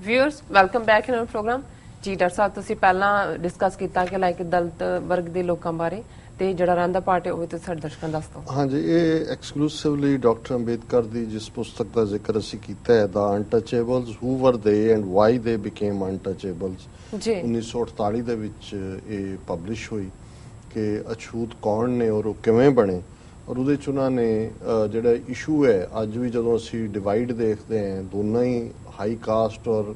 Viewers welcome back in program ji. Doctor साहब तुसीं पहला डिस्कस किया कि लाइक दलित वर्ग के लोगों बारे ਤੇ ਜਿਹੜਾ ਰਹਿੰਦਾ ਪਾਰਟ ਹੈ ਉਹ ਤੇ ਸਾਡੇ ਦਰਸ਼ਕਾਂ ਦੱਸ ਦਿਓ। ਹਾਂਜੀ, ਇਹ ਐਕਸਕਲੂਸਿਵਲੀ ਡਾਕਟਰ ਅੰਬੇਦਕਰ ਦੀ ਜਿਸ ਪੁਸਤਕ ਦਾ ਜ਼ਿਕਰ ਅਸੀਂ ਕੀਤਾ ਹੈ, ਦਾ ਅਨਟਚੇਬਲਸ, who were they and why they became ਅਨਟਚੇਬਲਸ, ਜੀ 1948 ਦੇ ਵਿੱਚ ਇਹ ਪਬਲਿਸ਼ ਹੋਈ ਕਿ ਅਛੂਤ ਕੌਣ ਨੇ ਔਰ ਉਹ ਕਿਵੇਂ ਬਣੇ। ਔਰ ਉਹਦੇ 'ਚ ਉਹਨਾਂ ਨੇ ਜਿਹੜਾ ਇਸ਼ੂ ਹੈ ਅੱਜ ਵੀ ਜਦੋਂ ਅਸੀਂ ਡਿਵਾਈਡ ਦੇਖਦੇ ਹਾਂ ਦੋਨਾਂ ਹੀ ਹਾਈ ਕਾਸਟ ਔਰ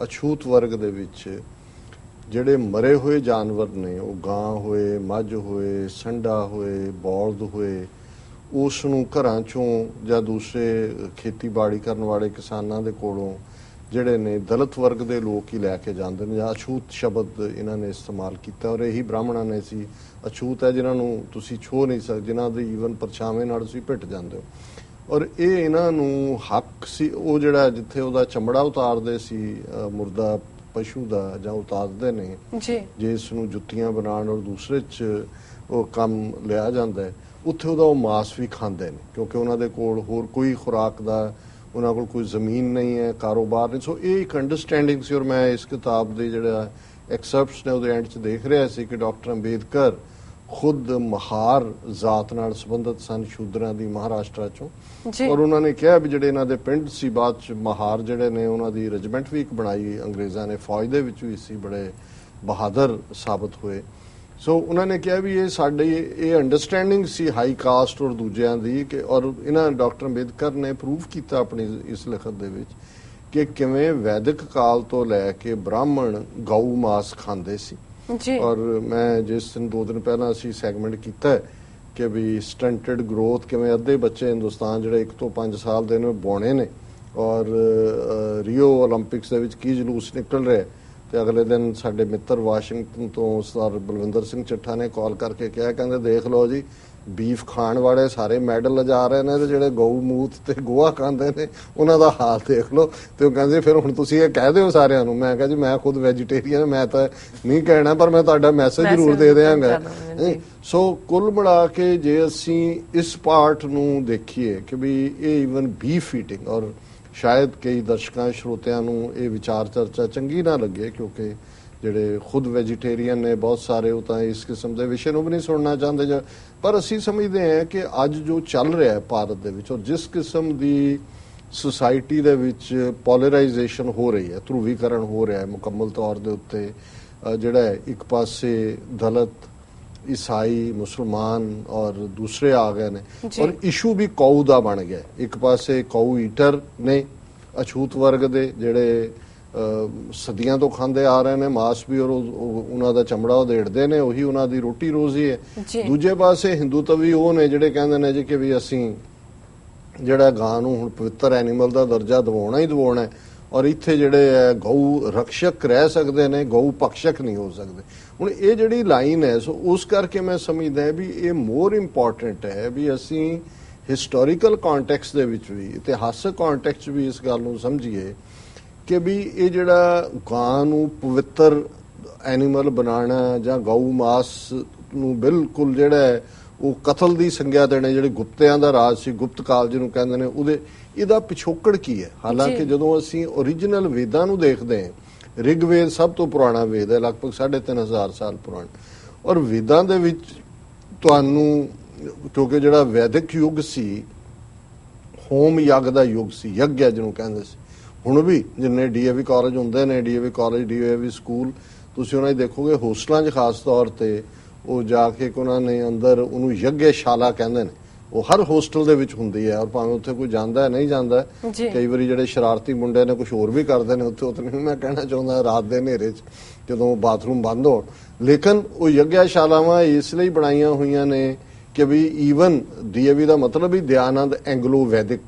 ਅਛੂਤ ਵਰਗ ਦੇ ਵਿੱਚ ਜਿਹੜੇ ਮਰੇ ਹੋਏ ਜਾਨਵਰ ਨੇ, ਉਹ ਗਾਂ ਹੋਏ, ਮੱਝ ਹੋਏ, ਸੰਡਾ ਹੋਏ, ਬੌਲਦ ਹੋਏ, ਉਸ ਨੂੰ ਘਰਾਂ 'ਚੋਂ ਜਾਂ ਦੂਸਰੇ ਖੇਤੀਬਾੜੀ ਕਰਨ ਵਾਲੇ ਕਿਸਾਨਾਂ ਦੇ ਕੋਲੋਂ ਜਿਹੜੇ ਨੇ ਦਲਿਤ ਵਰਗ ਦੇ ਲੋਕ ਹੀ ਲੈ ਕੇ ਜਾਂਦੇ ਨੇ, ਜਾਂ ਅਛੂਤ ਸ਼ਬਦ ਇਹਨਾਂ ਨੇ ਇਸਤੇਮਾਲ ਕੀਤਾ। ਔਰ ਇਹੀ ਬ੍ਰਾਹਮਣਾਂ ਨੇ ਸੀ ਅਛੂਤ ਹੈ ਜਿਨ੍ਹਾਂ ਨੂੰ ਤੁਸੀਂ ਛੋਹ ਨਹੀਂ ਸਕਦੇ, ਜਿਨ੍ਹਾਂ ਦੇ ਈਵਨ ਪਰਛਾਵੇਂ ਨਾਲ ਤੁਸੀਂ ਭਿੱਟ ਜਾਂਦੇ ਹੋ। ਔਰ ਇਹ ਇਹਨਾਂ ਨੂੰ ਹੱਕ ਸੀ, ਉਹ ਜਿਹੜਾ ਜਿੱਥੇ ਉਹਦਾ ਚਮੜਾ ਉਤਾਰਦੇ ਸੀ ਮੁਰਦਾ ਪਸ਼ੂ ਦਾ ਜਾਂ ਉਤਾਰਦੇ ਨੇ ਜੇ ਇਸ ਨੂੰ ਜੁੱਤੀਆਂ ਬਣਾਉਣ ਔਰ ਦੂਸਰੇ 'ਚ ਉਹ ਕੰਮ ਲਿਆ ਜਾਂਦਾ ਹੈ, ਉੱਥੇ ਉਹਦਾ ਉਹ ਮਾਸ ਵੀ ਖਾਂਦੇ ਨੇ ਕਿਉਂਕਿ ਉਹਨਾਂ ਦੇ ਕੋਲ ਹੋਰ ਕੋਈ ਖੁਰਾਕ ਦਾ ਉਹਨਾਂ ਕੋਲ ਕੋਈ ਜ਼ਮੀਨ ਨਹੀਂ ਹੈ, ਕਾਰੋਬਾਰ ਨਹੀਂ। ਸੋ ਇਹ ਇੱਕ ਅੰਡਰਸਟੈਂਡਿੰਗ ਸੀ। ਔਰ ਮੈਂ ਇਸ ਕਿਤਾਬ ਦੇ ਜਿਹੜਾ ਐਕਸੈਪਟਸ ਨੇ ਉਹਦੇ ਐਂਡ 'ਚ ਦੇਖ ਰਿਹਾ ਸੀ ਕਿ ਡਾਕਟਰ ਅੰਬੇਦਕਰ ਖੁਦ ਮਹਾਰ ਜ਼ਾਤ ਨਾਲ ਸੰਬੰਧਿਤ ਸਨ, ਸ਼ੂਦਰਾਂ ਦੀ, ਮਹਾਰਾਸ਼ਟਰ 'ਚੋਂ। ਔਰ ਉਹਨਾਂ ਨੇ ਕਿਹਾ ਵੀ ਜਿਹੜੇ ਇਹਨਾਂ ਦੇ ਪਿੰਡ ਸੀ ਬਾਅਦ 'ਚ ਮਹਾਰ ਜਿਹੜੇ ਨੇ ਉਹਨਾਂ ਦੀ ਰੈਜੀਮੈਂਟ ਵੀ ਇੱਕ ਬਣਾਈ ਅੰਗਰੇਜ਼ਾਂ ਨੇ, ਫੌਜ ਦੇ ਵਿੱਚ ਵੀ ਸੀ, ਬੜੇ ਬਹਾਦਰ ਸਾਬਤ ਹੋਏ। ਸੋ ਉਹਨਾਂ ਨੇ ਕਿਹਾ ਵੀ ਇਹ ਸਾਡੀ ਇਹ ਅੰਡਰਸਟੈਂਡਿੰਗ ਸੀ ਹਾਈ ਕਾਸਟ ਔਰ ਦੂਜਿਆਂ ਦੀ ਕਿ, ਔਰ ਇਹਨਾਂ ਡਾਕਟਰ ਅੰਬੇਦਕਰ ਨੇ ਪ੍ਰੂਵ ਕੀਤਾ ਆਪਣੀ ਇਸ ਲਿਖਤ ਦੇ ਵਿੱਚ ਕਿ ਕਿਵੇਂ ਵੈਦਿਕ ਕਾਲ ਤੋਂ ਲੈ ਕੇ ਬ੍ਰਾਹਮਣ ਗਊ ਮਾਸ ਖਾਂਦੇ ਸੀ। ਔਰ ਮੈਂ ਜਿਸ ਦਿਨ 2 ਦਿਨ ਪਹਿਲਾਂ ਅਸੀਂ ਸੈਗਮੈਂਟ ਕੀਤਾ ਕਿ ਵੀ ਸਟੰਟਡ ਗਰੋਥ ਕਿਵੇਂ ਅੱਧੇ ਬੱਚੇ ਹਿੰਦੁਸਤਾਨ ਜਿਹੜੇ 1 ਤੋਂ 5 ਸਾਲ ਦੇ ਨੇ ਬੌਣੇ ਨੇ, ਔਰ ਰੀਓ ਓਲੰਪਿਕਸ ਦੇ ਵਿੱਚ ਕੀ ਜਲੂਸ ਨਿਕਲ ਰਿਹਾ। ਤੇ ਅਗਲੇ ਦਿਨ ਸਾਡੇ ਮਿੱਤਰ ਵਾਸ਼ਿੰਗਟਨ ਤੋਂ ਸਰਦਾਰ ਬਲਵਿੰਦਰ ਸਿੰਘ ਚੱਠਾ ਨੇ ਕਾਲ ਕਰਕੇ ਕਿਹਾ, ਕਹਿੰਦੇ ਦੇਖ ਲਓ ਜੀ ਬੀਫ ਖਾਣ ਵਾਲੇ ਸਾਰੇ ਮੈਡਲ ਲਿਜਾ ਰਹੇ ਨੇ ਤੇ ਜਿਹੜੇ ਗਊ ਮੂਤ ਤੇ ਗੋਹਾ ਖਾਂਦੇ ਨੇ ਉਹਨਾਂ ਦਾ ਹਾਲ ਦੇਖ ਲਓ। ਤੇ ਉਹ ਕਹਿੰਦੇ ਫਿਰ ਹੁਣ ਤੁਸੀਂ ਇਹ ਕਹਿ ਦਿਓ ਸਾਰਿਆਂ ਨੂੰ। ਮੈਂ ਕਿਹਾ ਜੀ ਮੈਂ ਖੁਦ ਵੈਜੀਟੇਰੀਅਨ, ਮੈਂ ਤਾਂ ਨਹੀਂ ਕਹਿਣਾ, ਪਰ ਮੈਂ ਤੁਹਾਡਾ ਮੈਸੇਜ ਜ਼ਰੂਰ ਦੇ ਦਿਆਂਗਾ। ਸੋ ਕੁੱਲ ਮਿਲਾ ਕੇ ਜੇ ਅਸੀਂ ਇਸ ਪਾਰਟ ਨੂੰ ਦੇਖੀਏ ਕਿ ਵੀ ਇਹ ਈਵਨ ਬੀਫ ਈਟਿੰਗ, ਔਰ ਸ਼ਾਇਦ ਕਈ ਦਰਸ਼ਕਾਂ ਸਰੋਤਿਆਂ ਨੂੰ ਇਹ ਵਿਚਾਰ ਚਰਚਾ ਚੰਗੀ ਨਾ ਲੱਗੇ ਕਿਉਂਕਿ ਜਿਹੜੇ ਖੁਦ ਵੈਜੀਟੇਰੀਅਨ ਨੇ ਬਹੁਤ ਸਾਰੇ, ਉਹ ਤਾਂ ਇਸ ਕਿਸਮ ਦੇ ਵਿਸ਼ੇ ਨੂੰ ਵੀ ਨਹੀਂ ਸੁਣਨਾ ਚਾਹੁੰਦੇ। ਪਰ ਅਸੀਂ ਸਮਝਦੇ ਹਾਂ ਕਿ ਅੱਜ ਜੋ ਚੱਲ ਰਿਹਾ ਹੈ ਭਾਰਤ ਦੇ ਵਿੱਚ, ਔਰ ਜਿਸ ਕਿਸਮ ਦੀ ਸੁਸਾਇਟੀ ਦੇ ਵਿੱਚ ਪੋਲਰਾਈਜੇਸ਼ਨ ਹੋ ਰਹੀ ਹੈ, ਧਰੁਵੀਕਰਨ ਹੋ ਰਿਹਾ ਹੈ ਮੁਕੰਮਲ ਤੌਰ ਦੇ ਉੱਤੇ, ਜਿਹੜਾ ਹੈ ਇੱਕ ਪਾਸੇ ਦਲਿਤ, ਈਸਾਈ, ਮੁਸਲਮਾਨ ਔਰ ਦੂਸਰੇ ਆ ਗਏ ਨੇ, ਔਰ ਇਸ਼ੂ ਵੀ ਕੌ ਦਾ ਬਣ ਗਿਆ। ਇੱਕ ਪਾਸੇ ਕੌ ਈਟਰ ਨੇ ਅਛੂਤ ਵਰਗ ਦੇ ਜਿਹੜੇ ਸਦੀਆਂ ਤੋਂ ਖਾਂਦੇ ਆ ਰਹੇ ਨੇ ਮਾਸ ਵੀ, ਔਰ ਉਹਨਾਂ ਦਾ ਚਮੜਾ ਉਧੇੜਦੇ ਨੇ, ਉਹੀ ਉਹਨਾਂ ਦੀ ਰੋਟੀ ਰੋਜ਼ੀ ਹੈ। ਦੂਜੇ ਪਾਸੇ ਹਿੰਦੂਤਵੀ ਉਹ ਨੇ ਜਿਹੜੇ ਕਹਿੰਦੇ ਨੇ ਜੀ ਕਿ ਵੀ ਅਸੀਂ ਜਿਹੜਾ ਗਾਂ ਨੂੰ ਹੁਣ ਪਵਿੱਤਰ ਐਨੀਮਲ ਦਾ ਦਰਜਾ ਦਿਵਾਉਣਾ ਹੀ ਦਿਵਾਉਣਾ, ਔਰ ਇੱਥੇ ਜਿਹੜੇ ਹੈ ਗਊ ਰਕਸ਼ਕ ਰਹਿ ਸਕਦੇ ਨੇ, ਗਊ ਭਕਸ਼ਕ ਨਹੀਂ ਹੋ ਸਕਦੇ। ਹੁਣ ਇਹ ਜਿਹੜੀ ਲਾਈਨ ਹੈ, ਸੋ ਉਸ ਕਰਕੇ ਮੈਂ ਸਮਝਦਾ ਵੀ ਇਹ ਮੋਰ ਇੰਪੋਰਟੈਂਟ ਹੈ ਵੀ ਅਸੀਂ ਹਿਸਟੋਰੀਕਲ ਕੌਂਟੈਕਸਟ ਦੇ ਵਿੱਚ ਵੀ, ਇਤਿਹਾਸਕ ਕੌਂਟੈਕਸਟ ਵੀ ਇਸ ਗੱਲ ਨੂੰ ਸਮਝੀਏ ਕਿ ਵੀ ਇਹ ਜਿਹੜਾ ਗਾਂ ਨੂੰ ਪਵਿੱਤਰ ਐਨੀਮਲ ਬਣਾਉਣਾ ਜਾਂ ਗਊ ਮਾਸ ਨੂੰ ਬਿਲਕੁਲ ਜਿਹੜਾ ਹੈ ਉਹ ਕਤਲ ਦੀ ਸੰਗਿਆ ਦੇਣੇ, ਜਿਹੜੇ ਗੁਪਤਿਆਂ ਦਾ ਰਾਜ ਸੀ, ਗੁਪਤ ਕਾਲ ਜਿਹਨੂੰ ਕਹਿੰਦੇ ਨੇ, ਇਹਦਾ ਪਿਛੋਕੜ ਕੀ ਹੈ। ਹਾਲਾਂਕਿ ਜਦੋਂ ਅਸੀਂ ਓਰੀਜਨਲ ਵੇਦਾਂ ਨੂੰ ਦੇਖਦੇ ਹਾਂ, ਰਿਗਵੇਦ ਸਭ ਤੋਂ ਪੁਰਾਣਾ ਵੇਦ ਹੈ, ਲਗਭਗ 3500 ਸਾਲ ਪੁਰਾਣਾ, ਔਰ ਵੇਦਾਂ ਦੇ ਵਿੱਚ ਤੁਹਾਨੂੰ ਕਿਉਂਕਿ ਜਿਹੜਾ ਵੈਦਿਕ ਯੁੱਗ ਸੀ ਹੋਮ ਯੱਗ ਦਾ ਯੁੱਗ ਸੀ, ਯੱਗ ਜਿਹਨੂੰ ਕਹਿੰਦੇ ਸੀ। ਹੁਣ ਵੀ ਜਿੰਨੇ DAV ਕਾਲਜ ਹੁੰਦੇ ਨੇ, DAV ਕਾਲਜ, DAV ਸਕੂਲ, ਤੁਸੀਂ ਉਹਨਾਂ 'ਚ ਦੇਖੋਗੇ ਹੋਸਟਲਾਂ 'ਚ ਖਾਸ ਤੌਰ ਤੇ ਉਹ ਜਾ ਕੇ ਉਹਨਾਂ ਨੇ ਅੰਦਰ ਉਹਨੂੰ ਯੱਗਸ਼ਾਲਾ ਕਹਿੰਦੇ ਨੇ, ਉਹ ਹਰ ਹੋਸਟਲ ਦੇ ਵਿੱਚ ਹੁੰਦੀ ਹੈ। ਔਰ ਭਾਵੇਂ ਉੱਥੇ ਕੋਈ ਜਾਂਦਾ ਨਹੀਂ ਜਾਂਦਾ, ਕਈ ਵਾਰੀ ਜਿਹੜੇ ਸ਼ਰਾਰਤੀ ਮੁੰਡੇ ਨੇ ਕੁਝ ਹੋਰ ਵੀ ਕਰਦੇ ਨੇ ਉੱਥੇ, ਉਤਨੇ ਮੈਂ ਕਹਿਣਾ ਚਾਹੁੰਦਾ ਰਾਤ ਦੇ ਹਨੇਰੇ 'ਚ ਜਦੋਂ ਬਾਥਰੂਮ ਬੰਦ ਹੋਣ। ਲੇਕਿਨ ਉਹ ਯੱਗਸ਼ਾਲਾਵਾਂ ਇਸ ਲਈ ਬਣਾਈਆਂ ਹੋਈਆਂ ਨੇ ਕਿ ਵੀ ਈਵਨ DAV ਦਾ ਮਤਲਬ ਹੀ ਦਿਆਨੰਦ ਐਂਗਲੋ ਵੈਦਿਕ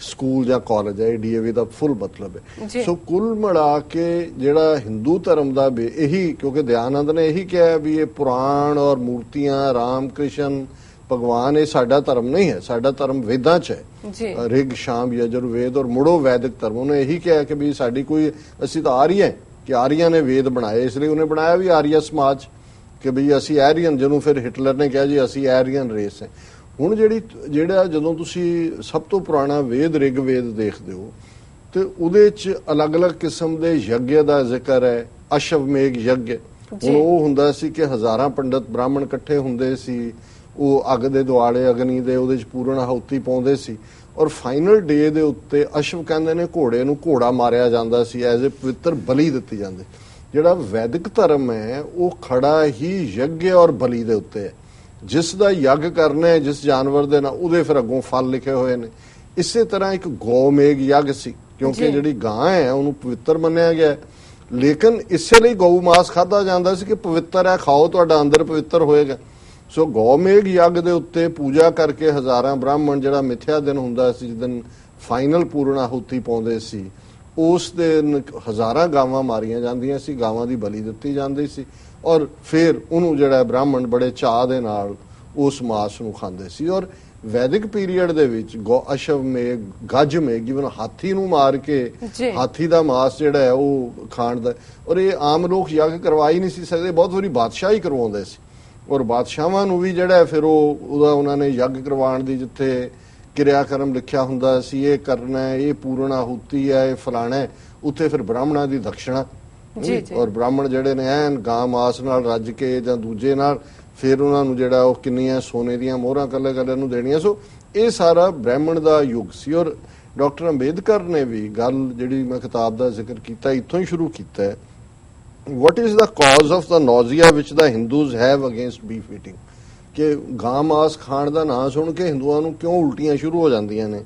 ਸਕੂਲ ਜਾਂ ਕਾਲਜ ਹੈ, DAV ਦਾ ਫੁੱਲ ਮਤਲਬ ਹੈ। ਸੋ ਕੁੱਲ ਮਿਲਾ ਕੇ ਜਿਹੜਾ ਹਿੰਦੂ ਧਰਮ ਦਾ ਇਹੀ, ਕਿਉਂਕਿ ਦਿਆਨੰਦ ਨੇ ਇਹੀ ਕਿਹਾ ਵੀ ਇਹ ਪੁਰਾਣ ਔਰ ਮੂਰਤੀਆਂ, ਰਾਮ ਕ੍ਰਿਸ਼ਨ ਭਗਵਾਨ, ਇਹ ਸਾਡਾ ਧਰਮ ਨਹੀਂ ਹੈ, ਸਾਡਾ ਧਰਮ ਵੇਦਾਂ 'ਚ ਹੈ, ਰਿਗ, ਸ਼ਾਮ, ਯਜੁਰਵੇਦ ਔਰ ਮੁੜੋ ਵੈਦਿਕ ਧਰਮ। ਉਹਨੇ ਇਹੀ ਕਿਹਾ ਕਿ ਵੀ ਸਾਡੀ ਕੋਈ, ਅਸੀਂ ਤਾਂ ਆਰੀਆ ਕਿ ਆਰੀਆ ਨੇ ਵੇਦ ਬਣਾਏ, ਇਸ ਲਈ ਉਹਨੇ ਬਣਾਇਆ ਵੀ ਆਰੀਆ ਸਮਾਜ ਕਿ ਬਈ ਅਸੀਂ ਐਰੀਅਨ, ਜਿਹਨੂੰ ਫਿਰ ਹਿਟਲਰ ਨੇ ਕਿਹਾ ਜੀ ਅਸੀਂ ਐਰੀਅਨ ਰੇਸ ਹੈ। ਹੁਣ ਜਿਹੜਾ ਜਦੋਂ ਤੁਸੀਂ ਸਭ ਤੋਂ ਪੁਰਾਣਾ ਵੇਦ ਰਿਗਵੇਦ ਦੇਖਦੇ ਹੋ ਤੇ ਉਹਦੇ ਚ ਅਲੱਗ-ਅਲੱਗ ਕਿਸਮ ਦੇ ਯੱਗ ਦਾ ਜ਼ਿਕਰ ਹੈ। ਅਸ਼ਵਮੇਘ ਯੱਗ ਹੁਣ ਉਹ ਹੁੰਦਾ ਸੀ ਕਿ ਹਜ਼ਾਰਾਂ ਪੰਡਤ ਬ੍ਰਾਹਮਣ ਇਕੱਠੇ ਹੁੰਦੇ ਸੀ, ਉਹ ਅੱਗ ਦੇ ਦੁਆਲੇ ਅਗਨੀ ਦੇ ਉਹਦੇ ਚ ਪੂਰਨ ਆਹੂਤੀ ਪਾਉਂਦੇ ਸੀ ਔਰ ਫਾਈਨਲ ਡੇ ਦੇ ਉੱਤੇ ਅਸ਼ਵ ਕਹਿੰਦੇ ਨੇ ਘੋੜੇ ਨੂੰ ਘੋੜਾ ਮਾਰਿਆ ਜਾਂਦਾ ਸੀ, ਐਜ਼ ਏ ਪਵਿੱਤਰ ਬਲੀ ਦਿੱਤੀ ਜਾਂਦੀ। ਜਿਹੜਾ ਵੈਦਿਕ ਧਰਮ ਹੈ ਉਹ ਖੜਾ ਹੀ ਯੱਗ ਔਰ ਬਲੀ ਦੇ ਉੱਤੇ ਹੈ। ਜਿਸ ਦਾ ਯੱਗ ਕਰਨਾ ਹੈ ਜਿਸ ਜਾਨਵਰ ਦੇ ਨਾਲ, ਉਹਦੇ ਫਿਰ ਅੱਗੋਂ ਫਲ ਲਿਖੇ ਹੋਏ ਨੇ। ਇਸੇ ਤਰ੍ਹਾਂ ਇੱਕ ਗਊਮੇਘ ਯੱਗ ਸੀ, ਕਿਉਂਕਿ ਜਿਹੜੀ ਗਾਂ ਹੈ ਉਹਨੂੰ ਪਵਿੱਤਰ ਮੰਨਿਆ ਗਿਆ, ਲੇਕਿਨ ਇਸੇ ਲਈ ਗਊ ਮਾਸ ਖਾਧਾ ਜਾਂਦਾ ਸੀ ਕਿ ਪਵਿੱਤਰ ਹੈ, ਖਾਓ ਤੁਹਾਡਾ ਅੰਦਰ ਪਵਿੱਤਰ ਹੋਏਗਾ। ਸੋ ਗਊਮੇਘ ਯੱਗ ਦੇ ਉੱਤੇ ਪੂਜਾ ਕਰਕੇ ਹਜ਼ਾਰਾਂ ਬ੍ਰਾਹਮਣ, ਜਿਹੜਾ ਮਿਥਿਆ ਦਿਨ ਹੁੰਦਾ ਸੀ ਜਿਸ ਦਿਨ ਫਾਈਨਲ ਪੂਰਨ ਆਹੂਤੀ ਪਾਉਂਦੇ ਸੀ, ਉਸ ਦਿਨ ਹਜ਼ਾਰਾਂ ਗਾਵਾਂ ਮਾਰੀਆਂ ਜਾਂਦੀਆਂ ਸੀ, ਗਾਵਾਂ ਦੀ ਬਲੀ ਦਿੱਤੀ ਜਾਂਦੀ ਸੀ ਔਰ ਫਿਰ ਉਹਨੂੰ ਜਿਹੜਾ ਬ੍ਰਾਹਮਣ ਬੜੇ ਚਾਅ ਦੇ ਨਾਲ ਉਸ ਮਾਸ ਨੂੰ ਖਾਂਦੇ ਸੀ। ਔਰ ਵੈਦਿਕ ਪੀਰੀਅਡ ਦੇ ਵਿੱਚ ਅਸ਼ਵਮੇਘ, ਗੱਜਮੇਘ, ਜਿਵੇਂ ਹਾਥੀ ਨੂੰ ਮਾਰ ਕੇ ਹਾਥੀ ਦਾ ਮਾਸ ਜਿਹੜਾ ਹੈ ਉਹ ਖਾਣ ਦਾ, ਔਰ ਇਹ ਆਮ ਲੋਕ ਯੱਗ ਕਰਵਾ ਹੀ ਨਹੀਂ ਸੀ ਸਕਦੇ, ਬਹੁਤ ਵਾਰੀ ਬਾਦਸ਼ਾਹ ਹੀ ਕਰਵਾਉਂਦੇ ਸੀ ਔਰ ਬਾਦਸ਼ਾਹਾਂ ਨੂੰ ਵੀ ਜਿਹੜਾ ਫਿਰ ਉਹਦਾ ਉਹਨਾਂ ਨੇ ਯੱਗ ਕਰਵਾਉਣ ਦੀ ਜਿੱਥੇ ਕਿਰਿਆਕਰਮ ਲਿਖਿਆ ਹੁੰਦਾ ਸੀ, ਇਹ ਕਰਨਾ ਹੈ, ਇਹ ਪੂਰਨ ਆਹੂਤੀ ਹੈ, ਇਹ ਫਲਾਣਾ ਹੈ, ਉੱਥੇ ਫਿਰ ਬ੍ਰਾਹਮਣਾਂ ਦੀ ਦਕਸ਼ਣਾ ਔਰ ਬ੍ਰਾਹਮਣ ਜਿਹੜੇ ਨੇ ਐਨ ਗਾਂ ਮਾਸ ਨਾਲ ਰੱਜ ਕੇ ਜਾਂ ਦੂਜੇ ਨਾਲ ਫਿਰ ਉਹਨਾਂ ਨੂੰ ਜਿਹੜਾ ਉਹ ਕਿੰਨੀਆਂ ਸੋਨੇ ਦੀਆਂ ਮੋਹਰਾਂ ਕੱਲੇ ਕੱਲੇ ਨੂੰ ਦੇਣੀਆਂ। ਸੋ ਇਹ ਸਾਰਾ ਬ੍ਰਾਹਮਣ ਦਾ ਯੁੱਗ ਸੀ ਔਰ ਡਾਕਟਰ ਅੰਬੇਦਕਰ ਨੇ ਵੀ ਗੱਲ ਜਿਹੜੀ ਮੈਂ ਕਿਤਾਬ ਦਾ ਜ਼ਿਕਰ ਕੀਤਾ ਇੱਥੋਂ ਹੀ ਸ਼ੁਰੂ ਕੀਤਾ ਹੈ। What is the cause of the nausea which the Hindus have against beef eating? ਕਿ ਗਾਂ ਮਾਸ ਖਾਣ ਦਾ ਨਾਂ ਸੁਣ ਕੇ ਹਿੰਦੂਆਂ ਨੂੰ ਕਿਉਂ ਉਲਟੀਆਂ ਸ਼ੁਰੂ ਹੋ ਜਾਂਦੀਆਂ ਨੇ?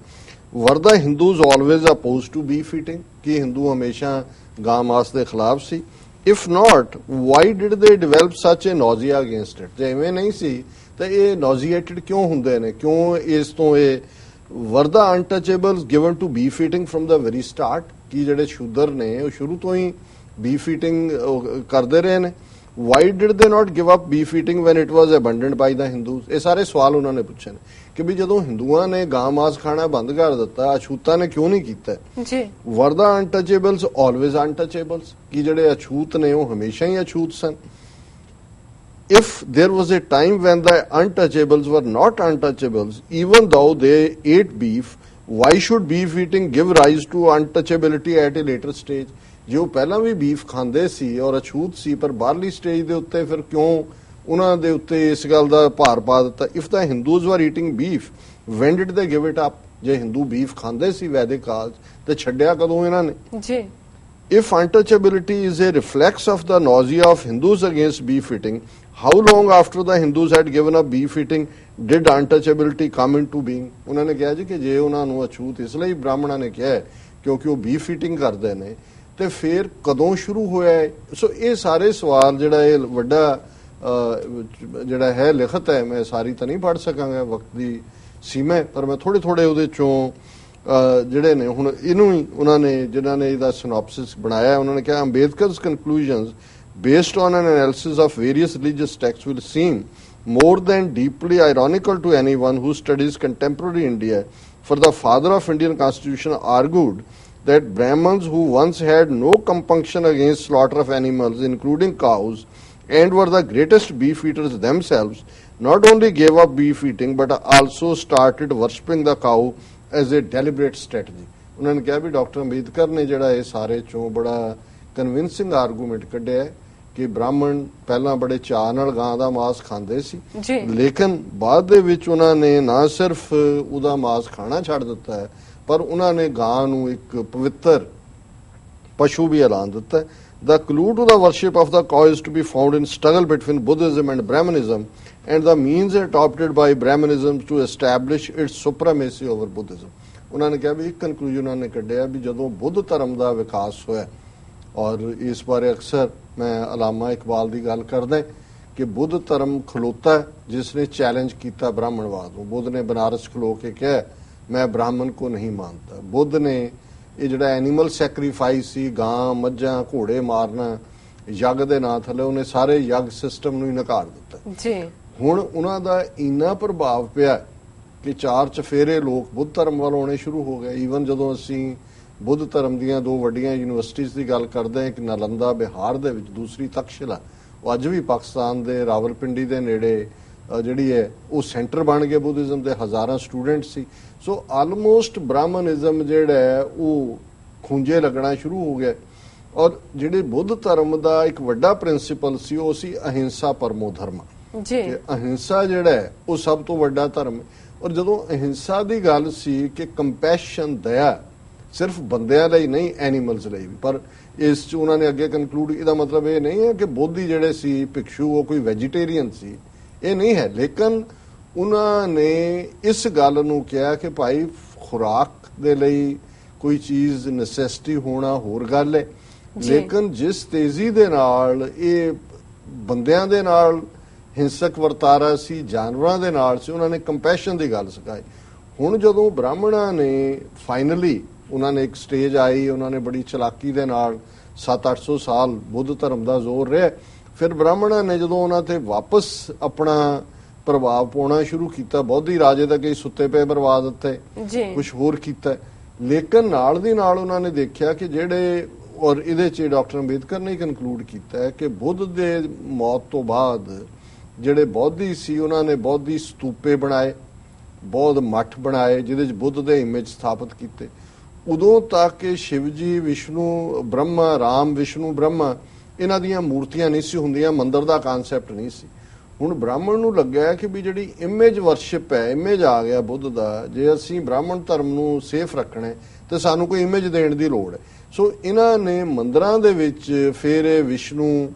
Were the Hindus always opposed to beef eating? ਕਿ ਹਿੰਦੂ ਹਮੇਸ਼ਾ ਗਾਂ ਮਾਸ ਦੇ ਖਿਲਾਫ ਸੀ? If not, why did they develop such a nausea against it? ਜੇ ਐਵੇਂ ਨਹੀਂ ਸੀ ਤਾਂ ਇਹ nauseated ਕਿਉਂ ਹੁੰਦੇ ਨੇ? ਕਿਉਂ ਇਸ ਤੋਂ ਇਹ were the untouchables given to beef eating from the very start? ਕਿ ਜਿਹੜੇ ਸ਼ੂਦਰ ਨੇ ਉਹ ਸ਼ੁਰੂ ਤੋਂ ਹੀ beef eating ਕਰਦੇ ਰਹੇ ਨੇ? Why did they not give up beef eating when it was abandoned by the Hindus? ਇਹ ਸਾਰੇ ਸਵਾਲ ਉਹਨਾਂ ਨੇ ਪੁੱਛੇ ਨੇ ਕਿ ਵੀ ਜਦੋਂ ਹਿੰਦੂਆਂ ਨੇ ਗਾਂ ਮਾਸ ਖਾਣਾ ਬੰਦ ਕਰ ਦਿੱਤਾ, ਅਛੂਤਾਂ ਨੇ ਕਿਉਂ ਨਹੀਂ ਕੀਤਾ ਜੀ? Were the untouchables always untouchables? ਕਿ ਜਿਹੜੇ ਅਛੂਤ ਨੇ ਉਹ ਹਮੇਸ਼ਾ ਹੀ ਅਛੂਤ ਸਨ? If there was a time when the untouchables were not untouchables, even though they ate beef, why should beef eating give rise to untouchability at a later stage? ਜੇ ਉਹ ਪਹਿਲਾਂ ਵੀ beef ਖਾਂਦੇ ਸੀ ਔਰ ਅਛੂਤ ਸੀ, ਪਰ ਬਾਹਰਲੀ ਸਟੇਜ ਦੇ ਉੱਤੇ ਫਿਰ ਕਿਉਂ ਉਹਨਾਂ ਦੇ ਉੱਤੇ ਇਸ ਗੱਲ ਦਾ ਭਾਰ ਪਾ ਦਿੱਤਾ? ਇਫ ਦਾ ਹਿੰਦੂਜ਼ ਵਰ ਈਟਿੰਗ ਬੀਫ, ਵੈਨ ਡਿਡ ਦੇ ਗਿਵ ਇਟ ਅਪ? ਜੇ ਹਿੰਦੂ ਬੀਫ ਖਾਂਦੇ ਸੀ ਵੈਦਿਕ ਕਾਲ ਤੇ ਛੱਡਿਆ ਕਦੋਂ ਇਹਨਾਂ ਨੇ ਜੀ? If untouchability is a reflex of the nausea of Hindus against beef eating, how long after the Hindus had given up beef eating did untouchability come into being? ਉਹਨਾਂ ਨੇ ਕਿਹਾ ਜੀ ਕਿ ਜੇ ਉਹਨਾਂ ਨੂੰ ਅਛੂਤ ਇਸ ਲਈ ਬ੍ਰਾਹਮਣਾਂ ਨੇ ਕਿਹਾ ਕਿਉਂਕਿ ਉਹ ਬੀਫ ਈਟਿੰਗ ਕਰਦੇ ਨੇ, ਤੇ ਫਿਰ ਕਦੋਂ ਸ਼ੁਰੂ ਹੋਇਆ ਹੈ? ਸੋ ਇਹ ਸਾਰੇ ਸਵਾਲ ਜਿਹੜਾ ਇਹ ਵੱਡਾ ਜਿਹੜਾ ਹੈ ਲਿਖਤ ਹੈ, ਮੈਂ ਸਾਰੀ ਤਾਂ ਨਹੀਂ ਪੜ੍ਹ ਸਕਾਂਗਾ, ਵਕਤ ਦੀ ਸੀਮਾ, ਪਰ ਮੈਂ ਥੋੜੇ ਉਹਦੇ ਚੋਂ ਜਿਹੜੇ ਨੇ ਹੁਣ ਇਹਨੂੰ ਹੀ ਉਹਨਾਂ ਨੇ ਜਿਨ੍ਹਾਂ ਨੇ ਇਹਦਾ ਸਿਨੋਪਸਿਸ ਬਣਾਇਆ, ਉਹਨਾਂ ਨੇ ਕਿਹਾ ਅੰਬੇਦਕਰਸ ਕਨਕਲੂਜਨਸ based on an analysis of various religious texts will seem more than deeply ironical to anyone who studies contemporary India, for the father of Indian Constitution argued that Brahmins who once had no compunction against slaughter of animals, including cows, and were the greatest beef eaters themselves, not only gave up beef eating but also started worshipping the cow as a deliberate strategy. ਉਹਨਾਂ ਨੇ ਕਿਹਾ ਵੀ doctor Ambedkar ਨੇ ਜਿਹੜਾ ਇਹ ਸਾਰੇ ਚੋਂ ਬੜਾ convincing argument ਕੱਢਿਆ ਕਿ ਬ੍ਰਾਹਮਣ ਪਹਿਲਾਂ ਬੜੇ ਚਾਅ ਨਾਲ ਗਾਂ ਦਾ ਮਾਸ ਖਾਂਦੇ ਸੀ, ਲੇਕਿਨ ਬਾਅਦ ਦੇ ਵਿੱਚ ਉਹਨਾਂ ਨੇ ਨਾ ਸਿਰਫ ਉਹਦਾ ਮਾਸ ਖਾਣਾ ਛੱਡ ਦਿੱਤਾ ਹੈ, ਪਰ ਉਹਨਾਂ ਨੇ ਗਾਂ ਨੂੰ ਇੱਕ ਪਵਿੱਤਰ ਪਸ਼ੂ ਵੀ ਐਲਾਨ ਦਿੱਤਾ ਹੈ। The clue to the worship of the cow is to be found in struggle between Buddhism and Brahmanism and the means adopted by Brahmanism to establish its supremacy over Buddhism. ਉਹਨਾਂ ਨੇ ਕਿਹਾ ਵੀ ਇੱਕ ਕਨਕਲੂਜਨ ਉਹਨਾਂ ਨੇ ਕੱਢਿਆ ਵੀ ਜਦੋਂ ਬੁੱਧ ਧਰਮ ਦਾ ਵਿਕਾਸ ਹੋਇਆ, ਔਰ ਇਸ ਬਾਰੇ ਅਕਸਰ ਮੈਂ ਅਲਾਮਾ ਇਕਬਾਲ ਦੀ ਗੱਲ ਕਰਦਾ ਕਿ ਬੁੱਧ ਧਰਮ ਖਲੋਤਾ ਜਿਸ ਨੇ ਚੈਲੰਜ ਕੀਤਾ ਬ੍ਰਾਹਮਣਵਾਦ ਨੂੰ। ਬੁੱਧ ਨੇ ਬਨਾਰਸ ਖਲੋ ਕੇ ਕਿਹਾ ਮੈਂ ਬ੍ਰਾਹਮਣ ਕੋ ਨਹੀਂ ਮਾਨਤਾ। ਬੁੱਧ ਨੇ ਇਹ ਜਿਹੜਾ ਐਨੀਮਲ ਸੈਕਰੀਫਾਈਸ ਸੀ, ਗਾਂ ਮੱਝਾਂ ਘੋੜੇ ਮਾਰਨਾ ਯੱਗ ਦੇ ਨਾਂ ਥੱਲੇ, ਉਹਨੇ ਸਾਰੇ ਯੱਗ ਸਿਸਟਮ ਨੂੰ ਹੀ ਨਕਾਰ ਦਿੱਤਾ ਜੀ। ਹੁਣ ਉਹਨਾਂ ਦਾ ਇੰਨਾ ਪ੍ਰਭਾਵ ਪਿਆ ਕਿ ਚਾਰ ਚਫੇਰੇ ਲੋਕ ਬੁੱਧ ਧਰਮ ਵੱਲ ਆਉਣੇ ਸ਼ੁਰੂ ਹੋ ਗਏ। ਈਵਨ ਜਦੋਂ ਅਸੀਂ ਬੁੱਧ ਧਰਮ ਦੀਆਂ ਦੋ ਵੱਡੀਆਂ ਯੂਨੀਵਰਸਿਟੀਜ਼ ਦੀ ਗੱਲ ਕਰਦੇ ਹਾਂ, ਇੱਕ ਨਾਲੰਦਾ ਬਿਹਾਰ ਦੇ ਵਿੱਚ, ਦੂਸਰੀ ਤਕਸ਼ਿਲਾ, ਉਹ ਅੱਜ ਵੀ ਪਾਕਿਸਤਾਨ ਦੇ ਰਾਵਲਪਿੰਡੀ ਦੇ ਨੇੜੇ ਜਿਹੜੀ ਹੈ ਉਹ ਸੈਂਟਰ ਬਣ ਗਏ ਬੁੱਧਿਜ਼ਮ ਦੇ, ਹਜ਼ਾਰਾਂ ਸਟੂਡੈਂਟ ਸੀ। ਸੋ ਆਲਮੋਸਟ ਬ੍ਰਾਹਮਣਿਜ਼ਮ ਜਿਹੜਾ ਹੈ ਉਹ ਖੂੰਜੇ ਲੱਗਣਾ ਸ਼ੁਰੂ ਹੋ ਗਿਆ। ਔਰ ਜਿਹੜੇ ਬੁੱਧ ਧਰਮ ਦਾ ਇੱਕ ਵੱਡਾ ਪ੍ਰਿੰਸੀਪਲ ਸੀ ਉਹ ਸੀ ਅਹਿੰਸਾ ਪਰਮੋ ਧਰਮ ਜੀ। ਅਹਿੰਸਾ ਜਿਹੜਾ ਹੈ ਉਹ ਸਭ ਤੋਂ ਵੱਡਾ ਧਰਮ ਹੈ। ਔਰ ਜਦੋਂ ਅਹਿੰਸਾ ਦੀ ਗੱਲ ਸੀ ਕਿ ਕੰਪੈਸ਼ਨ, ਦਇਆ ਸਿਰਫ ਬੰਦਿਆਂ ਲਈ ਨਹੀਂ, ਐਨੀਮਲਸ ਲਈ ਵੀ। ਪਰ ਇਸ 'ਚ ਉਹਨਾਂ ਨੇ ਅੱਗੇ ਕਨਕਲੂਡ, ਇਹਦਾ ਮਤਲਬ ਇਹ ਨਹੀਂ ਹੈ ਕਿ ਬੋਧੀ ਜਿਹੜੇ ਸੀ ਭਿਕਸ਼ੂ ਉਹ ਕੋਈ ਵੈਜੀਟੇਰੀਅਨ ਸੀ, ਇਹ ਨਹੀਂ ਹੈ। ਲੇਕਿਨ ਉਹਨਾਂ ਨੇ ਇਸ ਗੱਲ ਨੂੰ ਕਿਹਾ ਕਿ ਭਾਈ ਖੁਰਾਕ ਦੇ ਲਈ ਕੋਈ ਚੀਜ਼ ਨੈਸੈਸਿਟੀ ਹੋਣਾ ਹੋਰ ਗੱਲ ਹੈ, ਲੇਕਿਨ ਜਿਸ ਤੇਜ਼ੀ ਦੇ ਨਾਲ ਇਹ ਬੰਦਿਆਂ ਦੇ ਨਾਲ ਹਿੰਸਕ ਵਰਤਾਰਾ ਸੀ, ਜਾਨਵਰਾਂ ਦੇ ਨਾਲ ਸੀ, ਉਹਨਾਂ ਨੇ ਕੰਪੈਸ਼ਨ ਦੀ ਗੱਲ ਸਿਖਾਈ। ਹੁਣ ਜਦੋਂ ਬ੍ਰਾਹਮਣਾਂ ਨੇ ਫਾਈਨਲੀ, ਉਹਨਾਂ ਨੇ ਇੱਕ ਸਟੇਜ ਆਈ, ਉਹਨਾਂ ਨੇ ਬੜੀ ਚਲਾਕੀ ਦੇ ਨਾਲ 700-800 ਸਾਲ ਬੁੱਧ ਧਰਮ ਦਾ ਜ਼ੋਰ ਰਿਹਾ, ਫਿਰ ਬ੍ਰਾਹਮਣਾਂ ਨੇ ਜਦੋਂ ਉਹਨਾਂ ਤੇ ਵਾਪਸ ਆਪਣਾ ਪ੍ਰਭਾਵ ਪਾਉਣਾ ਸ਼ੁਰੂ ਕੀਤਾ, ਬੌਧੀ ਰਾਜੇ ਦਾ ਕਈ ਸੁੱਤੇ ਪਏ ਮਰਵਾ ਦਿੱਤੇ, ਕੁਝ ਹੋਰ ਕੀਤਾ। ਲੇਕਿਨ ਨਾਲ ਦੀ ਨਾਲ ਉਹਨਾਂ ਨੇ ਦੇਖਿਆ ਕਿ ਜਿਹੜੇ, ਔਰ ਇਹਦੇ 'ਚ ਡਾਕਟਰ ਅੰਬੇਦਕਰ ਨੇ ਕਨਕਲੂਡ ਕੀਤਾ ਹੈ ਕਿ ਬੁੱਧ ਦੇ ਮੌਤ ਤੋਂ ਬਾਅਦ ਜਿਹੜੇ ਬੌਧੀ ਸੀ ਉਹਨਾਂ ਨੇ ਬੌਧੀ ਸਤੂਪੇ ਬਣਾਏ, ਬੌਧ ਮੱਠ ਬਣਾਏ ਜਿਹਦੇ 'ਚ ਬੁੱਧ ਦੇ ਇਮੇਜ ਸਥਾਪਿਤ ਕੀਤੇ। ਉਦੋਂ ਤੱਕ ਕਿ ਸ਼ਿਵ ਜੀ, ਵਿਸ਼ਨੂੰ, ਬ੍ਰਹਮਾ, ਰਾਮ, ਵਿਸ਼ਨੂੰ, ਬ੍ਰਹਮਾ, ਇਹਨਾਂ ਦੀਆਂ ਮੂਰਤੀਆਂ ਨਹੀਂ ਸੀ ਹੁੰਦੀਆਂ, ਮੰਦਿਰ ਦਾ ਕਨਸੈਪਟ ਨਹੀਂ ਸੀ। ਹੁਣ ਬ੍ਰਾਹਮਣ ਨੂੰ ਲੱਗਿਆ ਕਿ ਵੀ ਜਿਹੜੀ ਇਮੇਜ ਵਰਸ਼ਿਪ ਹੈ, ਇਮੇਜ ਆ ਗਿਆ ਬੁੱਧ ਦਾ, ਜੇ ਅਸੀਂ ਬ੍ਰਾਹਮਣ ਧਰਮ ਨੂੰ ਸੇਫ ਰੱਖਣਾ ਤੇ ਸਾਨੂੰ ਕੋਈ ਇਮੇਜ ਦੇਣ ਦੀ ਲੋੜ ਹੈ। ਸੋ ਇਹਨਾਂ ਨੇ ਮੰਦਿਰਾਂ ਦੇ ਵਿੱਚ ਫਿਰ ਇਹ ਵਿਸ਼ਨੂੰ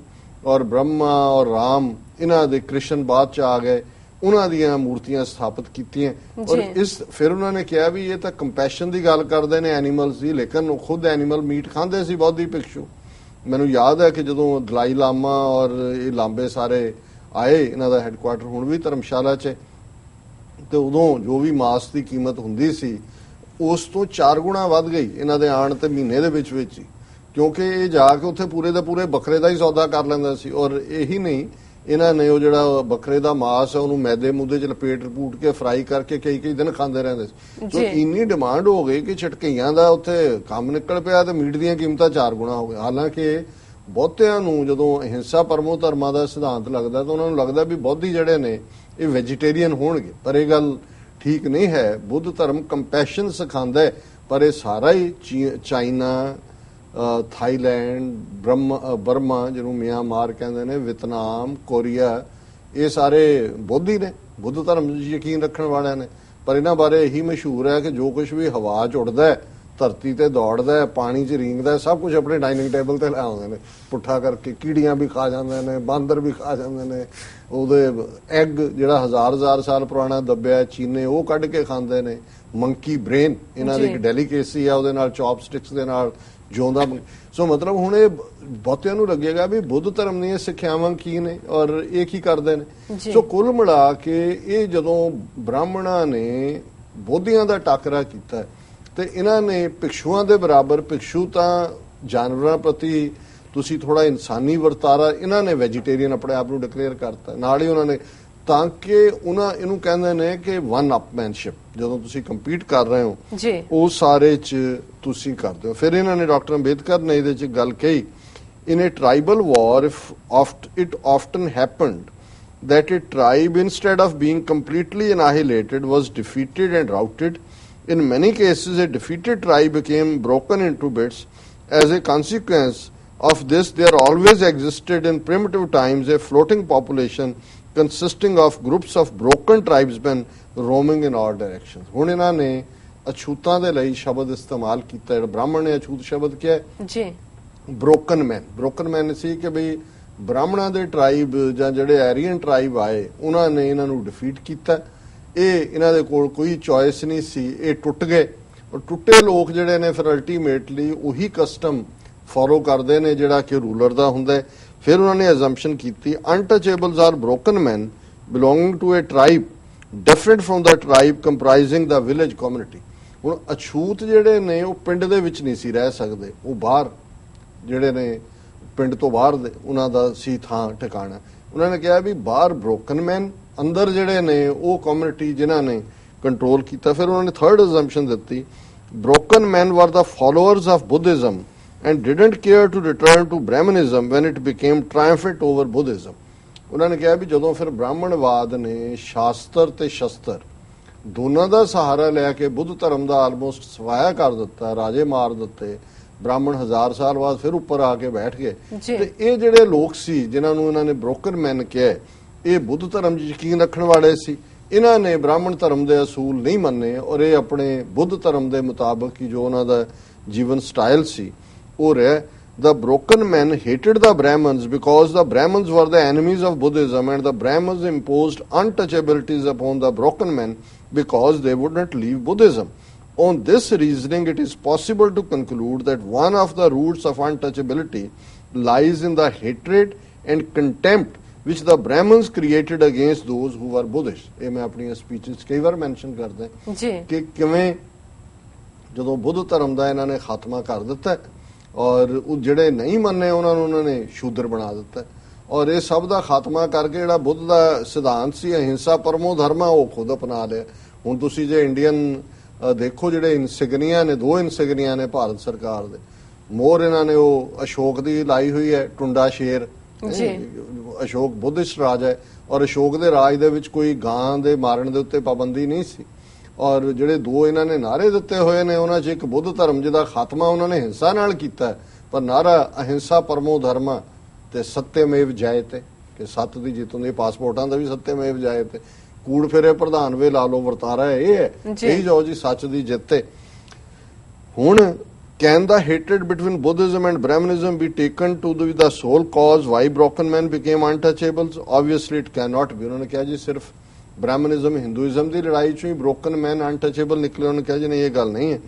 ਔਰ ਬ੍ਰਹਮਾ ਔਰ ਰਾਮ, ਇਹਨਾਂ ਦੇ ਕ੍ਰਿਸ਼ਨ ਬਾਅਦ ਚ ਆ ਗਏ, ਉਹਨਾਂ ਦੀਆਂ ਮੂਰਤੀਆਂ ਸਥਾਪਿਤ ਕੀਤੀਆਂ। ਔਰ ਇਸ ਫਿਰ ਉਹਨਾਂ ਨੇ ਕਿਹਾ ਵੀ ਇਹ ਤਾਂ ਕੰਪੈਸ਼ਨ ਦੀ ਗੱਲ ਕਰਦੇ ਨੇ ਐਨੀਮਲਸ ਦੀ, ਲੇਕਿਨ ਉਹ ਖੁਦ ਐਨੀਮਲ ਮੀਟ ਖਾਂਦੇ ਸੀ ਬੌਧੀ ਭਿਕਸ਼ੂ। ਮੈਨੂੰ ਯਾਦ ਹੈ ਕਿ ਜਦੋਂ ਦਲਾਈ ਲਾਮਾ ਔਰ ਇਹ ਲਾਂਬੇ ਸਾਰੇ ਆਏ, ਇਹਨਾਂ ਦਾ ਹੈੱਡਕੁਆਟਰ ਹੁਣ ਵੀ ਧਰਮਸ਼ਾਲਾ 'ਚ, ਤੇ ਉਦੋਂ ਜੋ ਵੀ ਮਾਸ ਦੀ ਕੀਮਤ ਹੁੰਦੀ ਸੀ ਉਸ ਤੋਂ 4 ਗੁਣਾ ਵੱਧ ਗਈ ਇਹਨਾਂ ਦੇ ਆਉਣ ਤੇ ਮਹੀਨੇ ਦੇ ਵਿੱਚ ਹੀ, ਕਿਉਂਕਿ ਇਹ ਜਾ ਕੇ ਉੱਥੇ ਪੂਰੇ ਦਾ ਪੂਰੇ ਬੱਕਰੇ ਦਾ ਹੀ ਸੌਦਾ ਕਰ ਲੈਂਦਾ ਸੀ। ਔਰ ਇਹੀ ਨਹੀਂ, ਇਹਨਾਂ ਨੇ ਉਹ ਜਿਹੜਾ ਬੱਕਰੇ ਦਾ ਮਾਸ ਹੈ ਉਹਨੂੰ ਮੈਦੇ ਮੂਦੇ 'ਚ ਲਪੇਟ ਪੂਟ ਕੇ ਫਰਾਈ ਕਰਕੇ ਕਈ ਦਿਨ ਖਾਂਦੇ ਰਹਿੰਦੇ ਸੀ। ਸੋ ਇੰਨੀ ਡਿਮਾਂਡ ਹੋ ਗਈ ਕਿ ਝਟਕਈਆਂ ਦਾ ਉੱਥੇ ਕੰਮ ਨਿਕਲ ਪਿਆ ਤੇ ਮੀਟ ਦੀਆਂ ਕੀਮਤਾਂ 4 ਗੁਣਾ ਹੋ ਗਈਆਂ। ਹਾਲਾਂਕਿ ਬਹੁਤਿਆਂ ਨੂੰ ਜਦੋਂ ਅਹਿੰਸਾ ਪਰਮੋ ਧਰਮਾਂ ਦਾ ਸਿਧਾਂਤ ਲੱਗਦਾ ਤਾਂ ਉਹਨਾਂ ਨੂੰ ਲੱਗਦਾ ਵੀ ਬੌਧੀ ਜਿਹੜੇ ਨੇ ਇਹ ਵੈਜੀਟੇਰੀਅਨ ਹੋਣਗੇ, ਪਰ ਇਹ ਗੱਲ ਠੀਕ ਨਹੀਂ ਹੈ। ਬੁੱਧ ਧਰਮ ਕੰਪੈਸ਼ਨ ਸਿਖਾਉਂਦਾ ਹੈ, ਪਰ ਇਹ ਸਾਰਾ ਹੀ ਚਾਈਨਾ, ਥਾਈਲੈਂਡ, ਬਰਮਾ ਜਿਹਨੂੰ ਮਿਆਂਮਾਰ ਕਹਿੰਦੇ ਨੇ, ਵਿਤਨਾਮ, ਕੋਰੀਆ, ਇਹ ਸਾਰੇ ਬੋਧੀ ਨੇ, ਬੁੱਧ ਧਰਮ 'ਚ ਯਕੀਨ ਰੱਖਣ ਵਾਲਿਆਂ ਨੇ। ਪਰ ਇਹਨਾਂ ਬਾਰੇ ਇਹੀ ਮਸ਼ਹੂਰ ਹੈ ਕਿ ਜੋ ਕੁਝ ਵੀ ਹਵਾ 'ਚ ਉੱਡਦਾ, ਧਰਤੀ ਤੇ ਦੌੜਦਾ, ਪਾਣੀ 'ਚ ਰੀਂਗਦਾ, ਸਭ ਕੁਝ ਆਪਣੇ ਡਾਈਨਿੰਗ ਟੇਬਲ ਤੇ ਲੈ ਆਉਂਦੇ ਨੇ ਪੁੱਠਾ ਕਰਕੇ। ਕੀੜੀਆਂ ਵੀ ਖਾ ਜਾਂਦੇ ਨੇ, ਬਾਂਦਰ ਵੀ ਖਾ ਜਾਂਦੇ ਨੇ, ਉਹਦੇ ਐਗ ਜਿਹੜਾ ਹਜ਼ਾਰ ਸਾਲ ਪੁਰਾਣਾ ਦੱਬਿਆ ਚੀਨੇ, ਉਹ ਕੱਢ ਕੇ ਖਾਂਦੇ ਨੇ। ਮੰਕੀ ਬ੍ਰੇਨ ਇਹਨਾਂ ਦੀ ਇੱਕ ਡੈਲੀਕੇਸੀ ਆ, ਉਹਦੇ ਨਾਲ ਚੌਪਸਟਿਕਸ ਦੇ ਨਾਲ ਜਿਉਂਦਾ। ਸੋ ਮਤਲਬ ਹੁਣ ਇਹ ਬਹੁਤਿਆਂ ਨੂੰ ਲੱਗੇਗਾ ਵੀ ਬੁੱਧ ਧਰਮ ਦੀਆਂ ਸਿੱਖਿਆਵਾਂ ਕੀ ਨੇ ਔਰ ਇਹ ਕੀ ਕਰਦੇ ਨੇ। ਸੋ ਕੁੱਲ ਮਿਲਾ ਕੇ ਇਹ ਜਦੋਂ ਬ੍ਰਾਹਮਣਾਂ ਨੇ ਬੋਧੀਆਂ ਦਾ ਟਾਕਰਾ ਕੀਤਾ ਤੇ ਇਹਨਾਂ ਨੇ ਭਿਕਸ਼ੂਆਂ ਦੇ ਬਰਾਬਰ, ਭਿਕਸ਼ੂ ਤਾਂ ਜਾਨਵਰਾਂ ਪ੍ਰਤੀ ਤੁਸੀਂ ਥੋੜਾ ਇਨਸਾਨੀ ਵਰਤਾਰਾ, ਇਹਨਾਂ ਨੇ ਵੈਜੀਟੇਰੀਅਨ ਆਪਣੇ ਆਪ ਨੂੰ ਡਿਕਲੇਅਰ ਕਰਤਾ। ਨਾਲ ਹੀ ਉਹਨਾਂ ਨੇ, ਤਾਂ ਕਿ ਉਹਨਾਂ ਇਹਨੂੰ ਕਹਿੰਦੇ ਨੇ ਕਿ ਵਨ ਅਪਮੈਨਸ਼ਿਪ, ਜਦੋਂ ਤੁਸੀਂ ਕੰਪੀਟ ਕਰ ਰਹੇ ਹੋ ਉਹ ਸਾਰੇ 'ਚ ਤੁਸੀਂ ਕਰਦੇ ਹੋ। ਫਿਰ ਇਹਨਾਂ ਨੇ, ਡਾਕਟਰ ਅੰਬੇਦਕਰ ਨੇ ਇਹਦੇ 'ਚ ਗੱਲ ਕਹੀ, in a tribal war it often happened that a tribe, instead of being completely annihilated, was defeated and routed. In many cases, a defeated tribe became broken into bits. As a consequence of this, there always existed in primitive times a floating population consisting of groups of broken tribesmen roaming in all directions. ਹੁਣ ਇਹਨਾਂ ਨੇ ਅਛੂਤਾਂ ਦੇ ਲਈ ਸ਼ਬਦ ਇਸਤੇਮਾਲ ਕੀਤਾ, ਜਿਹੜਾ ਬ੍ਰਾਹਮਣ ਨੇ ਅਛੂਤ ਸ਼ਬਦ ਕਿਹਾ ਜੀ, ਬ੍ਰੋਕਨ ਮੈਨ ਸੀ ਕਿ ਬਈ ਬ੍ਰਾਹਮਣਾਂ ਦੇ ਟ੍ਰਾਈਬ ਜਾਂ ਜਿਹੜੇ ਐਰੀਅਨ ਟ੍ਰਾਈਬ ਆਏ ਉਹਨਾਂ ਨੇ ਇਹਨਾਂ ਨੂੰ ਡਿਫੀਟ ਕੀਤਾ। ਇਹ ਇਹਨਾਂ ਦੇ ਕੋਲ ਕੋਈ ਚੋਇਸ ਨਹੀਂ ਸੀ, ਇਹ ਟੁੱਟ ਗਏ। ਔਰ ਟੁੱਟੇ ਲੋਕ ਜਿਹੜੇ ਨੇ ਫਿਰ ਅਲਟੀਮੇਟਲੀ ਉਹੀ ਕਸਟਮ ਫੋਲੋ ਕਰਦੇ ਨੇ ਜਿਹੜਾ ਕਿ ਰੂਲਰ ਦਾ ਹੁੰਦਾ। ਫਿਰ ਉਹਨਾਂ ਨੇ ਅਜ਼ੰਪਸ਼ਨ ਕੀਤੀ, untouchables are broken men belonging to a tribe different from the tribe comprising the village community. ਹੁਣ ਅਛੂਤ ਜਿਹੜੇ ਨੇ ਉਹ ਪਿੰਡ ਦੇ ਵਿੱਚ ਨਹੀਂ ਸੀ ਰਹਿ ਸਕਦੇ, ਉਹ ਬਾਹਰ ਜਿਹੜੇ ਨੇ ਪਿੰਡ ਤੋਂ ਬਾਹਰ ਦੇ ਉਹਨਾਂ ਦਾ ਸੀ ਥਾਂ ਠਿਕਾਣਾ। ਉਹਨਾਂ ਨੇ ਕਿਹਾ ਵੀ ਬਾਹਰ ਬ੍ਰੋਕਨ ਮੈਨ, ਅੰਦਰ ਜਿਹੜੇ ਨੇ ਉਹ ਕਮਿਊਨਿਟੀ ਜਿਨ੍ਹਾਂ ਨੇ ਕੰਟਰੋਲ ਕੀਤਾ। ਫਿਰ ਉਹਨਾਂ ਨੇ ਥਰਡ ਅਜ਼ੰਪਸ਼ਨ ਦਿੱਤੀ, broken men were the followers of Buddhism and didn't care to return to Brahmanism when it became triumphant over Buddhism. ਉਹਨਾਂ ਨੇ ਕਿਹਾ ਵੀ ਜਦੋਂ ਫਿਰ ਬ੍ਰਾਹਮਣਵਾਦ ਨੇ ਸ਼ਾਸਤਰ ਤੇ ਸ਼ਸਤਰ ਦੋਨਾਂ ਦਾ ਸਹਾਰਾ ਲੈ ਕੇ ਬੁੱਧ ਧਰਮ ਦਾ ਆਲਮੋਸਟ ਸਵਾਇਆ ਕਰ ਦਿੱਤਾ, ਰਾਜੇ ਮਾਰ ਦਿੱਤੇ, ਬ੍ਰਾਹਮਣ 1000 ਸਾਲ ਬਾਅਦ ਫਿਰ ਉੱਪਰ ਆ ਕੇ ਬੈਠ ਗਏ। ਤੇ ਇਹ ਜਿਹੜੇ ਲੋਕ ਸੀ ਜਿਨ੍ਹਾਂ ਨੂੰ ਇਹਨਾਂ ਨੇ ਬ੍ਰੋਕਨ ਮੈਨ ਕਿਹਾ, ਇਹ ਬੁੱਧ ਧਰਮ 'ਚ ਯਕੀਨ ਰੱਖਣ ਵਾਲੇ ਸੀ। ਇਹਨਾਂ ਨੇ ਬ੍ਰਾਹਮਣ ਧਰਮ ਦੇ ਅਸੂਲ ਨਹੀਂ ਮੰਨੇ ਔਰ ਇਹ ਆਪਣੇ ਬੁੱਧ ਧਰਮ ਦੇ ਮੁਤਾਬਕ ਹੀ ਜੋ ਉਹਨਾਂ ਦਾ ਜੀਵਨ ਸਟਾਈਲ ਸੀ ਉਹ ਰਿਹਾ। The broken men hated the Brahmins because the Brahmins were the enemies of Buddhism, and the Brahmins imposed untouchabilities upon the broken men because they would not leave Buddhism. On this reasoning, it is possible to conclude that one of the roots of untouchability lies in the hatred and contempt which the Brahmins created against those who were Buddhists. ਇਹ ਮੈਂ ਆਪਣੀਆਂ speeches ਕਈ ਵਾਰ mention ਕਰਦਾ ਕਿ ਕਿਵੇਂ ਜਦੋਂ ਬੁੱਧ ਧਰਮ ਦਾ ਇਹਨਾਂ ਨੇ ਖਾਤਮਾ ਕਰ ਦਿੱਤਾ ਔਰ ਉਹ ਜਿਹੜੇ ਨਹੀਂ ਮੰਨੇ ਉਹਨਾਂ ਨੂੰ ਉਹਨਾਂ ਨੇ ਸ਼ੂਦਰ ਬਣਾ ਦਿੱਤਾ ਔਰ ਇਹ ਸਭ ਦਾ ਖਾਤਮਾ ਕਰਕੇ ਜਿਹੜਾ ਬੁੱਧ ਦਾ ਸਿਧਾਂਤ ਸੀ ਅਹਿੰਸਾ ਪਰਮੋ ਧਰਮਾ ਉਹ ਖੁਦ ਅਪਣਾ ਲਿਆ। ਹੁਣ ਤੁਸੀਂ ਜੇ ਇੰਡੀਅਨ ਦੇਖੋ ਜਿਹੜੇ ਇਨਸਿਗਨੀਆਂ ਨੇ, 2 ਇਨਸਿਗਨੀਆਂ ਨੇ ਭਾਰਤ ਸਰਕਾਰ ਦੇ, ਮੋਹਰ ਇਹਨਾਂ ਨੇ ਉਹ ਅਸ਼ੋਕ ਦੀ ਲਾਈ ਹੋਈ ਹੈ, ਟੁੰਡਾ ਸ਼ੇਰ। ਅਸ਼ੋਕ ਬੁੱਧਿਸਟ ਰਾਜ ਹੈ ਔਰ ਅਸ਼ੋਕ ਦੇ ਰਾਜ ਦੇ ਵਿੱਚ ਕੋਈ ਗਾਂ ਦੇ ਮਾਰਨ ਦੇ ਉੱਤੇ ਪਾਬੰਦੀ ਨਹੀਂ ਸੀ। ਔਰ ਜਿਹੜੇ 2 ਇਹਨਾਂ ਨੇ ਨਾਰੇ ਦਿੱਤੇ ਹੋਏ ਨੇ ਉਹਨਾਂ 'ਚ ਇੱਕ ਬੁੱਧ ਧਰਮ ਜਿਹਦਾ ਖਾਤਮਾ ਉਹਨਾਂ ਨੇ ਹਿੰਸਾ ਨਾਲ ਕੀਤਾ, ਪਰ ਨਾਰਾ ਅਹਿੰਸਾ ਪਰਮੋ ਧਰਮਾ ਤੇ ਸਤਿਅਮੇਵ ਜਯਤੇ, ਕਿ ਸੱਤ ਦੀ ਜਿੱਤ ਹੁੰਦੀ। ਪਾਸਪੋਰਟਾਂ ਦਾ ਵੀ ਸਤਿਅਮੇਵ ਜਯਤੇ, ਕੂੜ ਫੇਰੇ ਪ੍ਰਧਾਨ ਵੇ ਲਾ ਲੋ ਵਰਤਾਰਾ ਇਹ ਹੈ, ਕਹੀ ਜਾਓ ਜੀ ਸੱਚ ਦੀ ਜਿੱਤ ਹੈ। ਹੁਣ can the hatred between Buddhism and Brahmanism be taken to be the sole cause why broken men became untouchables? Obviously it cannot be. ਉਹਨਾਂ ਨੇ ਕਿਹਾ ਜੀ ਸਿਰਫ ਬ੍ਰਾਹਮਣਿਜ਼ਮ ਹਿੰਦੂਇਜ਼ਮ ਦੀ ਲੜਾਈ ਚੋਂ ਹੀ ਬ੍ਰੋਕਨ ਮੈਨ ਅਨਟਚੇਬਲ ਨਿਕਲੇ। ਉਹਨੇ ਕਿਹਾ ਜੀ ਨਹੀਂ, ਇਹ ਗੱਲ ਨਹੀਂ ਹੈ।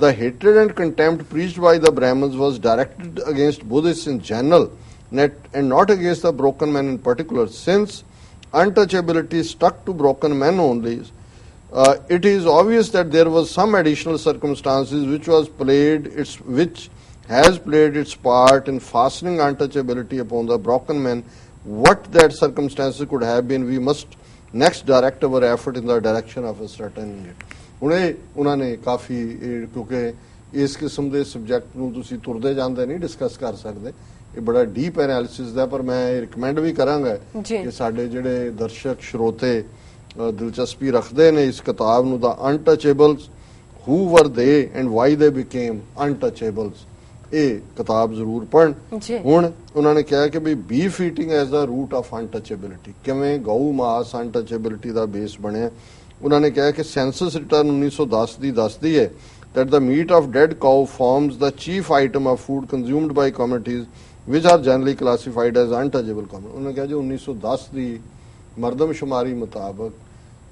The hatred and contempt preached by the Brahmins was directed against Buddhists in general and not against the broken men in particular. Since untouchability stuck to broken men only, it is obvious that there was some additional circumstances which has played its part in fastening untouchability upon the broken men. What that circumstances could have been, we must next direct our effort in the direction of ascertaining it. ਹੁਣ ਇਹ ਉਹਨਾਂ ਨੇ ਕਾਫੀ, ਕਿਉਂਕਿ ਇਸ ਕਿਸਮ ਦੇ subject ਨੂੰ ਤੁਸੀਂ ਤੁਰਦੇ ਜਾਂਦੇ ਨਹੀਂ ਡਿਸਕਸ ਕਰ ਸਕਦੇ, ਇਹ ਬੜਾ ਡੀਪ ਐਨਾਲਿਸਿਸ ਦਾ, ਪਰ ਮੈਂ ਰਿਕਮੈਂਡ ਵੀ ਕਰਾਂਗਾ ਕਿ ਸਾਡੇ ਜਿਹੜੇ ਦਰਸ਼ਕ ਸ਼ਰੋਤੇ ਦਿਲਚਸਪੀ ਰੱਖਦੇ ਨੇ ਇਸ ਕਿਤਾਬ ਨੂੰ, ਦਾ ਅਨਟਚੇਬਲਸ who were they and why they became untouchables, ਇਹ ਕਿਤਾਬ ਜ਼ਰੂਰ ਪੜ੍ਹਨ। ਹੁਣ ਉਹਨਾਂ ਨੇ ਕਿਹਾ ਕਿ ਵੀ beef eating as the root of untouchability, ਕਿਵੇਂ ਗਊ ਮਾਸ ਅਨਟਚੇਬਿਲਿਟੀ ਦਾ ਬੇਸ ਬਣਿਆ। ਉਹਨਾਂ ਨੇ ਕਿਹਾ ਕਿ ਸੈਂਸਸ ਰਿਟਰਨ 1910 ਦੀ ਦੱਸਦੀ ਹੈ that the meat of dead cow forms the chief item of food consumed by communities which are generally classified as untouchable communities. ਉਹਨਾਂ ਨੇ ਕਿਹਾ ਜੀ 1910 ਦੀ ਮਰਦਮਸ਼ੁਮਾਰੀ ਮੁਤਾਬਕ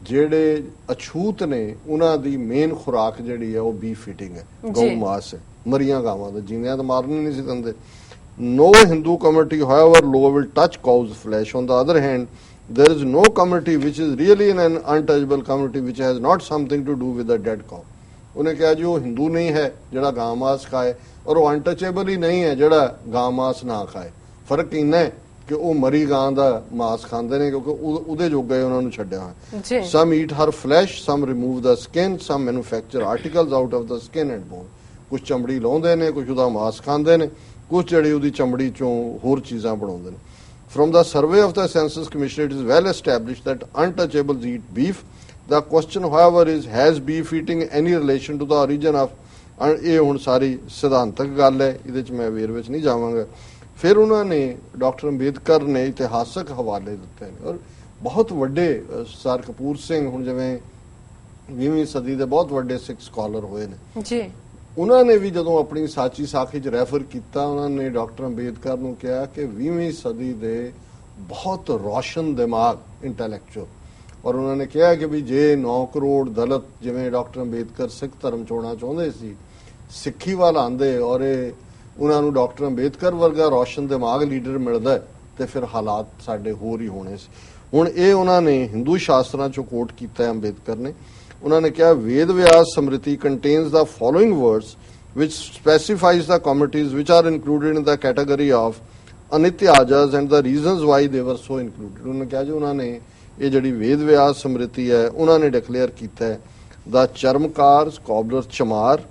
ਜਿਹੜੇ ਅਛੂਤ ਨੇ ਉਹਨਾਂ ਦੀ ਮੇਨ ਖੁਰਾਕ ਜਿਹੜੀ ਹੈ ਉਹ ਬੀਫ ਈਟਿੰਗ ਹੈ, ਗਊ ਮਾਸ ਹੈ, ਮਰੀਆਂ ਗਾਵਾਂ ਦਾ, ਜਿੰਨਿਆਂ ਤਾਂ ਮਾਰਨੇ ਨਹੀਂ ਸੀ ਦਿੰਦੇ। No Hindu community, however low, will touch cow's flesh. On the other hand, there is no community which is really an untouchable community which has not something to do with the dead cow. ਉਹਨੇ ਕਿਹਾ ਜੀ ਉਹ ਹਿੰਦੂ ਨਹੀਂ ਹੈ ਜਿਹੜਾ ਗਾਂ ਮਾਸ ਖਾਏ ਔਰ ਉਹ ਅਨਟਚੇਬਲ ਹੀ ਨਹੀਂ ਹੈ ਜਿਹੜਾ ਗਾਂ ਮਾਸ ਨਾ ਖਾਏ। ਫਰਕ ਇੰਨਾ ਹੈ ਕਿ ਉਹ ਮਰੀ ਗਾਂ ਦਾ ਮਾਸ ਖਾਂਦੇ ਨੇ ਕਿਉਂਕਿ ਉਹਦੇ ਜੋਗਾ ਹੀ ਉਹਨਾਂ ਨੂੰ ਛੱਡਿਆ ਹੋਇਆ। Some eat her flesh, some remove the skin, some manufacture articles out of the skin and bone. ਕੁਝ ਚਮੜੀ ਲਾਉਂਦੇ ਨੇ, ਕੁਝ ਉਹਦਾ ਮਾਸ ਖਾਂਦੇ ਨੇ, ਕੁਝ ਜਿਹੜੀ ਉਹਦੀ ਚਮੜੀ ਚੋਂ ਹੋਰ ਚੀਜ਼ਾਂ ਬਣਾਉਂਦੇ ਨੇ। From the survey of the Census Commission, it is well established that untouchables eat beef. The question, however, is, has beef eating any relation to the origin of? ਇਹ ਹੁਣ ਸਾਰੀ ਸਿਧਾਂਤਕ ਗੱਲ ਹੈ, ਇਹਦੇ ਚ ਮੈਂ ਵੇਰ ਵਿੱਚ ਨਹੀਂ ਜਾਵਾਂਗਾ। ਫਿਰ ਉਹਨਾਂ ਨੇ ਡਾਕਟਰ ਅੰਬੇਦਕਰ ਨੇ ਇਤਿਹਾਸਕ ਹਵਾਲੇ ਦਿੱਤੇ ਨੇ ਔਰ ਬਹੁਤ ਵੱਡੇ ਸਰ ਕਪੂਰ ਸਿੰਘ ਹੁਣ ਜਿਵੇਂ 20ਵੀਂ ਸਦੀ ਦੇ ਬਹੁਤ ਵੱਡੇ ਸਿੱਖ ਸਕਾਲਰ ਹੋਏ ਨੇ ਜੀ, ਉਹਨਾਂ ਨੇ ਵੀ ਜਦੋਂ ਆਪਣੀ ਸਾਚੀ ਸਾਖੀ 'ਚ ਰੈਫਰ ਕੀਤਾ, ਉਹਨਾਂ ਨੇ ਡਾਕਟਰ ਅੰਬੇਦਕਰ ਨੂੰ ਕਿਹਾ ਕਿ 20ਵੀਂ ਸਦੀ ਦੇ ਬਹੁਤ ਰੋਸ਼ਨ ਦਿਮਾਗ ਇੰਟੈਲੈਕਚੁਅਲ, ਔਰ ਉਹਨਾਂ ਨੇ ਕਿਹਾ ਕਿ ਵੀ ਜੇ 9 ਕਰੋੜ ਦਲਿਤ ਜਿਵੇਂ ਡਾਕਟਰ ਅੰਬੇਦਕਰ ਸਿੱਖ ਧਰਮ ਚੋਣਾ ਚਾਹੁੰਦੇ ਸੀ, ਸਿੱਖੀ ਵੱਲ ਆਉਂਦੇ ਔਰ ਇਹ ਉਹਨਾਂ ਨੂੰ ਡਾਕਟਰ ਅੰਬੇਦਕਰ ਵਰਗਾ ਰੋਸ਼ਨ ਦਿਮਾਗ ਲੀਡਰ ਮਿਲਦਾ ਤੇ ਫਿਰ ਹਾਲਾਤ ਸਾਡੇ ਹੋਰ ਹੀ ਹੋਣੇ ਸੀ। ਹੁਣ ਇਹ ਉਹਨਾਂ ਨੇ ਹਿੰਦੂ ਸ਼ਾਸਤਰਾਂ 'ਚੋਂ ਕੋਟ ਕੀਤਾ ਅੰਬੇਦਕਰ ਨੇ। ਉਹਨਾਂ ਨੇ ਕਿਹਾ ਵੇਦ ਵਿਆਸ ਸਮ੍ਰਿਤੀ contains the following words which specifies the communities which are included in the category of anityajas and the reasons why they were so included. ਉਹਨਾਂ ਨੇ ਕਿਹਾ ਜੀ ਉਹਨਾਂ ਨੇ ਇਹ ਜਿਹੜੀ ਵੇਦ ਵਿਆਸ ਸਮ੍ਰਿਤੀ ਹੈ ਉਹਨਾਂ ਨੇ ਡਿਕਲੇਅਰ ਕੀਤਾ ਹੈ ਦਾ ਚਰਮਕਾਰ cobbler Chamar,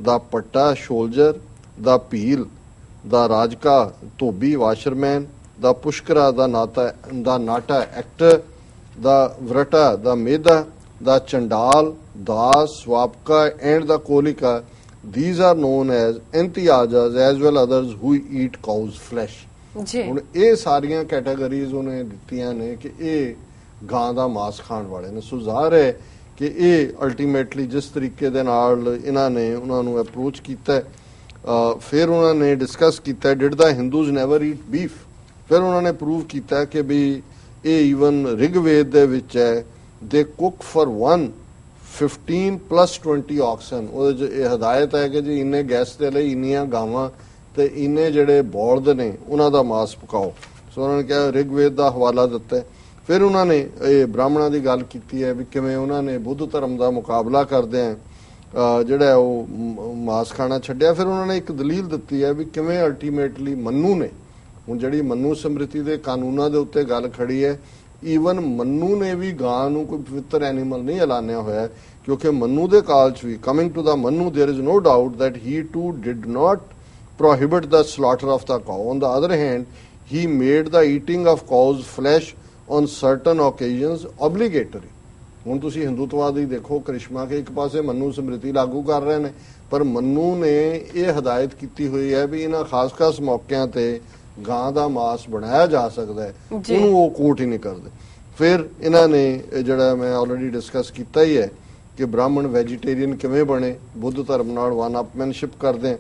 the ਪੱਟਾ ਸ਼ੋਲਜਰ, the Bhil, the Rajaka Dhobi washerman, the Pushkara the Nata actor, the Varta the Meda, the Chandal, Das, Swapka and the Kolika, these are known as Antyajas as well others who eat cow's flesh. ਜੀ ਹੁਣ ਇਹ ਸਾਰੀਆਂ categories ਉਹਨੇ ਦਿੱਤੀਆਂ ਨੇ ਕਿ ਇਹ ਗਾਂ ਦਾ ਮਾਸ ਖਾਣ ਵਾਲੇ ਨੇ। ਸੋ ਜ਼ਾਹਰ ਹੈ ਕਿ ਇਹ ਅਲਟੀਮੇਟਲੀ ਜਿਸ ਤਰੀਕੇ ਦੇ ਨਾਲ ਇਹਨਾਂ ਨੇ ਉਹਨਾਂ ਨੂੰ ਅਪਰੋਚ ਕੀਤਾ ਹੈ, ਫਿਰ ਉਹਨਾਂ ਨੇ ਡਿਸਕਸ ਕੀਤਾ did the Hindus never eat beef. ਫਿਰ ਉਹਨਾਂ ਨੇ ਪ੍ਰੂਵ ਕੀਤਾ ਕਿ ਵੀ ਇਹ ਈਵਨ ਰਿਗਵੇਦ ਦੇ ਵਿੱਚ ਹੈ, ਦੇ ਕੁੱਕ ਫॉर 1 15 plus 20 ਆਕਸਨ। ਉਹਦੇ 'ਚ ਇਹ ਹਦਾਇਤ ਹੈ ਕਿ ਜੀ ਇੰਨੇ ਗੈਸ ਦੇ ਲਈ ਇੰਨੀਆਂ ਗਾਵਾਂ ਤੇ ਇੰਨੇ ਜਿਹੜੇ ਬੌਲਦ ਨੇ ਉਹਨਾਂ ਦਾ ਮਾਸ ਪਕਾਓ। ਸੋ ਉਹਨਾਂ ਨੇ ਕਿਹਾ ਰਿਗਵੇਦ ਦਾ ਹਵਾਲਾ ਦਿੱਤਾ ਹੈ। ਫਿਰ ਉਹਨਾਂ ਨੇ ਇਹ ਬ੍ਰਾਹਮਣਾਂ ਦੀ ਗੱਲ ਕੀਤੀ ਹੈ ਵੀ ਕਿਵੇਂ ਉਹਨਾਂ ਨੇ ਬੁੱਧ ਧਰਮ ਦਾ ਮੁਕਾਬਲਾ ਕਰਦੇ ਆ ਜਿਹੜਾ ਉਹ ਮਾਸ ਖਾਣਾ ਛੱਡਿਆ। ਫਿਰ ਉਹਨਾਂ ਨੇ ਇੱਕ ਦਲੀਲ ਦਿੱਤੀ ਹੈ ਵੀ ਕਿਵੇਂ ਅਲਟੀਮੇਟਲੀ ਮੰਨੂ ਨੇ, ਹੁਣ ਜਿਹੜੀ ਮੰਨੂ ਸਮ੍ਰਿਤੀ ਦੇ ਕਾਨੂੰਨਾਂ ਦੇ ਉੱਤੇ ਗੱਲ ਖੜੀ ਹੈ, ਈਵਨ ਮੰਨੂ ਨੇ ਵੀ ਗਾਂ ਨੂੰ ਕੋਈ ਪਵਿੱਤਰ ਐਨੀਮਲ ਨਹੀਂ ਐਲਾਨਿਆ ਹੋਇਆ, ਕਿਉਂਕਿ ਮੰਨੂ ਦੇ ਕਾਲ 'ਚ ਵੀ coming to the Manu there is no doubt that he too did not prohibit the slaughter of the cow. On the other hand, he made the eating of cow's flesh on certain occasions obligatory. ਹੁਣ ਤੁਸੀਂ ਹਿੰਦੂਤਵਾਦ ਦੀ ਦੇਖੋ ਕ੍ਰਿਸ਼ਮਾ ਕੇ ਇੱਕ ਪਾਸੇ ਮੰਨੂ ਸਮ੍ਰਿਤੀ ਲਾਗੂ ਕਰ ਰਹੇ ਨੇ, ਪਰ ਮੰਨੂ ਨੇ ਇਹ ਹਦਾਇਤ ਕੀਤੀ ਹੋਈ ਹੈ ਵੀ ਇਹਨਾਂ ਖਾਸ ਮੌਕਿਆਂ ਤੇ ਗਾਂ ਦਾ ਮਾਸ ਬਣਾਇਆ ਜਾ ਸਕਦਾ ਹੈ, ਉਹਨੂੰ ਉਹ ਕੋਟ ਹੀ ਨਹੀਂ ਕਰਦੇ। ਫਿਰ ਇਹਨਾਂ ਨੇ ਜਿਹੜਾ ਮੈਂ ਆਲਰੇਡੀ ਡਿਸਕਸ ਕੀਤਾ ਹੀ ਹੈ ਕਿ ਬ੍ਰਾਹਮਣ ਵੈਜੀਟੇਰੀਅਨ ਕਿਵੇਂ ਬਣੇ, ਬੁੱਧ ਧਰਮ ਨਾਲ ਵਨ ਅਪਮੈਨਸ਼ਿਪ ਕਰਦੇ।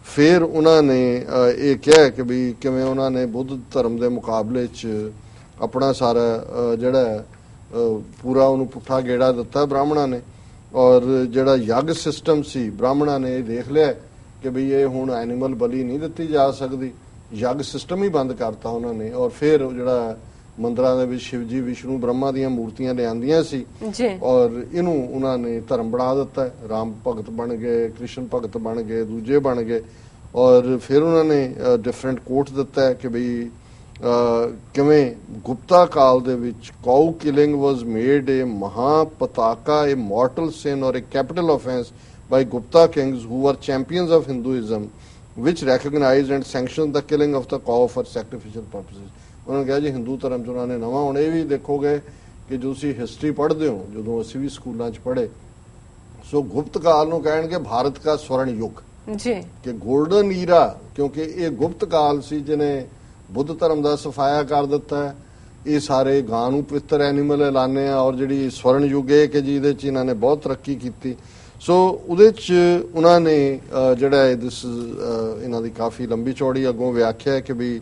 ਫਿਰ ਉਹਨਾਂ ਨੇ ਇਹ ਕਿਹਾ ਕਿ ਵੀ ਕਿਵੇਂ ਉਹਨਾਂ ਨੇ ਬੁੱਧ ਧਰਮ ਦੇ ਮੁਕਾਬਲੇ 'ਚ ਆਪਣਾ ਸਾਰਾ ਜਿਹੜਾ ਪੂਰਾ ਉਹਨੂੰ ਪੁੱਠਾ ਗੇੜਾ ਦਿੱਤਾ ਬ੍ਰਾਹਮਣਾਂ ਨੇ। ਔਰ ਜਿਹੜਾ ਯੱਗ ਸਿਸਟਮ ਸੀ ਬ੍ਰਾਹਮਣਾਂ ਨੇ ਇਹ ਦੇਖ ਲਿਆ ਕਿ ਵੀ ਇਹ ਹੁਣ ਐਨੀਮਲ ਬਲੀ ਨਹੀਂ ਦਿੱਤੀ ਜਾ ਸਕਦੀ, ਯੱਗ ਸਿਸਟਮ ਹੀ ਬੰਦ ਕਰਤਾ ਉਹਨਾਂ ਨੇ। ਔਰ ਫਿਰ ਜਿਹੜਾ ਮੰਦਰਾਂ ਦੇ ਵਿੱਚ ਸ਼ਿਵਜੀ ਵਿਸ਼ਨੂੰ ਬ੍ਰਹਮਾ ਦੀਆਂ ਮੂਰਤੀਆਂ ਲਿਆਂਦੀਆਂ ਸੀ ਔਰ ਇਹਨੂੰ ਉਹਨਾਂ ਨੇ ਧਰਮ ਬਣਾ ਦਿੱਤਾ। ਰਾਮ ਭਗਤ ਬਣ ਗਏ, ਕ੍ਰਿਸ਼ਨ ਭਗਤ ਬਣ ਗਏ, ਦੂਜੇ ਬਣ ਗਏ। ਔਰ ਫਿਰ ਉਹਨਾਂ ਨੇ ਡਿਫਰੈਂਟ ਕੋਟ ਦਿੱਤਾ ਕਿ ਬਈ ਕਿਵੇਂ ਗੁਪਤਾ ਕਾਲ ਦੇ ਵਿੱਚ cow killing was made a Mahapataka, a mortal sin or a capital offence by Gupta kings who are champions of Hinduism which recognized and sanctioned the killing of the cow for sacrificial purposes. ਉਹਨਾਂ ਨੇ ਕਿਹਾ ਜੀ ਹਿੰਦੂ ਧਰਮ 'ਚ ਉਹਨਾਂ ਨੇ ਨਵਾਂ, ਹੁਣ ਇਹ ਵੀ ਦੇਖੋਗੇ ਕਿ ਜੋ ਤੁਸੀਂ ਹਿਸਟਰੀ ਪੜ੍ਹਦੇ ਹੋ, ਜਦੋਂ ਅਸੀਂ ਵੀ ਸਕੂਲਾਂ 'ਚ ਪੜ੍ਹੇ, ਸੋ ਗੁਪਤ ਕਾਲ ਨੂੰ ਕਹਿਣਗੇ ਭਾਰਤ ਦਾ ਸਵਰਨ ਯੁੱਗ ਜੀ, ਕਿ ਗੋਲਡਨ ਈਰਾ, ਕਿਉਂਕਿ ਇਹ ਗੁਪਤ ਕਾਲ ਸੀ ਜਿਹਨੇ ਬੁੱਧ ਧਰਮ ਦਾ ਸਫਾਇਆ ਕਰ ਦਿੱਤਾ ਹੈ। ਇਹ ਸਾਰੇ ਗਾਂ ਨੂੰ ਪਵਿੱਤਰ ਐਨੀਮਲ ਐਲਾਨੇ ਆ, ਔਰ ਜਿਹੜੀ ਸਵਰਨ ਯੁੱਗ ਹੈ ਕਿ ਜਿਹਦੇ 'ਚ ਇਹਨਾਂ ਨੇ ਬਹੁਤ ਤਰੱਕੀ ਕੀਤੀ। ਸੋ ਉਹਦੇ 'ਚ ਉਹਨਾਂ ਨੇ ਜਿਹੜਾ ਇਹਨਾਂ ਦੀ ਕਾਫੀ ਲੰਬੀ ਚੌੜੀ ਅੱਗੋਂ ਵਿਆਖਿਆ ਕਿ ਵੀ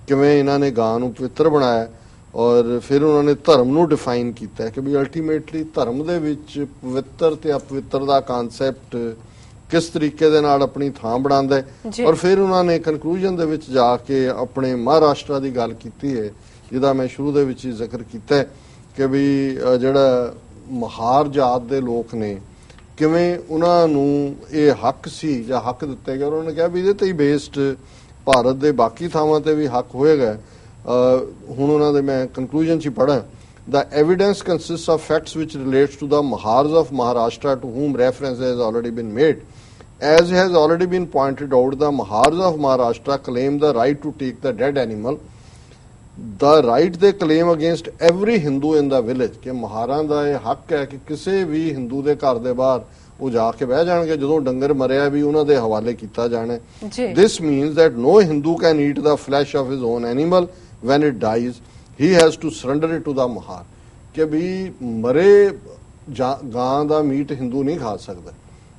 ਕਿਵੇਂ ਇਹਨਾਂ ਨੇ ਗਾਂ ਨੂੰ ਪਵਿੱਤਰ ਬਣਾਇਆ। ਔਰ ਫਿਰ ਉਹਨਾਂ ਨੇ ਧਰਮ ਨੂੰ ਡਿਫਾਈਨ ਕੀਤਾ ਕਿ ਵੀ ਅਲਟੀਮੇਟਲੀ ਧਰਮ ਦੇ ਵਿੱਚ ਪਵਿੱਤਰ ਤੇ ਅਪਵਿੱਤਰ ਦਾ ਕਨਸੈਪਟ ਕਿਸ ਤਰੀਕੇ ਦੇ ਨਾਲ ਆਪਣੀ ਥਾਂ ਬਣਾਉਂਦਾ ਹੈ। ਔਰ ਫਿਰ ਉਹਨਾਂ ਨੇ ਕਨਕਲੂਜਨ ਦੇ ਵਿੱਚ ਜਾ ਕੇ ਆਪਣੇ ਮਹਾਰਾਸ਼ਟਰ ਦੀ ਗੱਲ ਕੀਤੀ ਹੈ, ਜਿਹਦਾ ਮੈਂ ਸ਼ੁਰੂ ਦੇ ਵਿੱਚ ਹੀ ਜ਼ਿਕਰ ਕੀਤਾ ਕਿ ਵੀ ਜਿਹੜਾ ਮਹਾਰ ਜਾਤ ਦੇ ਲੋਕ ਨੇ ਕਿਵੇਂ ਉਹਨਾਂ ਨੂੰ ਇਹ ਹੱਕ ਸੀ ਜਾਂ ਹੱਕ ਦਿੱਤੇ ਗਏ। ਉਹਨਾਂ ਨੇ ਕਿਹਾ ਵੀ ਇਹਦੇ ਤੇ ਹੀ ਬੇਸਡ ਭਾਰਤ ਦੇ ਬਾਕੀ ਥਾਵਾਂ ਤੇ ਵੀ ਹੱਕ ਹੋਏਗਾ। ਹੁਣ ਉਹਨਾਂ ਦੇ ਮੈਂ ਕਨਕਲੂਜਨ 'ਚ ਹੀ ਪੜ੍ਹਾਂ, the evidence consists of facts which relates to the Mahars of Maharashtra to whom reference has already been made. As has already been pointed out, the Mahars of Maharashtra claim the right to take the dead animal. The right they claim against every Hindu in the village, ਕਿ ਮਹਾਰਾਂ ਦਾ ਇਹ ਹੱਕ ਹੈ ਕਿ ਕਿਸੇ ਵੀ ਹਿੰਦੂ ਦੇ ਘਰ ਦੇ ਬਾਹਰ ਉਹ ਜਾ ਕੇ ਬਹਿ ਜਾਣਗੇ, ਜਦੋਂ ਡੰਗਰ ਮਰਿਆ ਵੀ ਉਹਨਾਂ ਦੇ ਹਵਾਲੇ ਕੀਤਾ ਜਾਣਾ। This means that no Hindu can eat the flesh of his own animal when it dies. He has to surrender it to the Mahar. ਕਿ ਵੀ ਮਰੇ ਗਾਂ ਦਾ ਮੀਟ ਹਿੰਦੂ ਨਹੀਂ ਖਾ ਸਕਦਾ,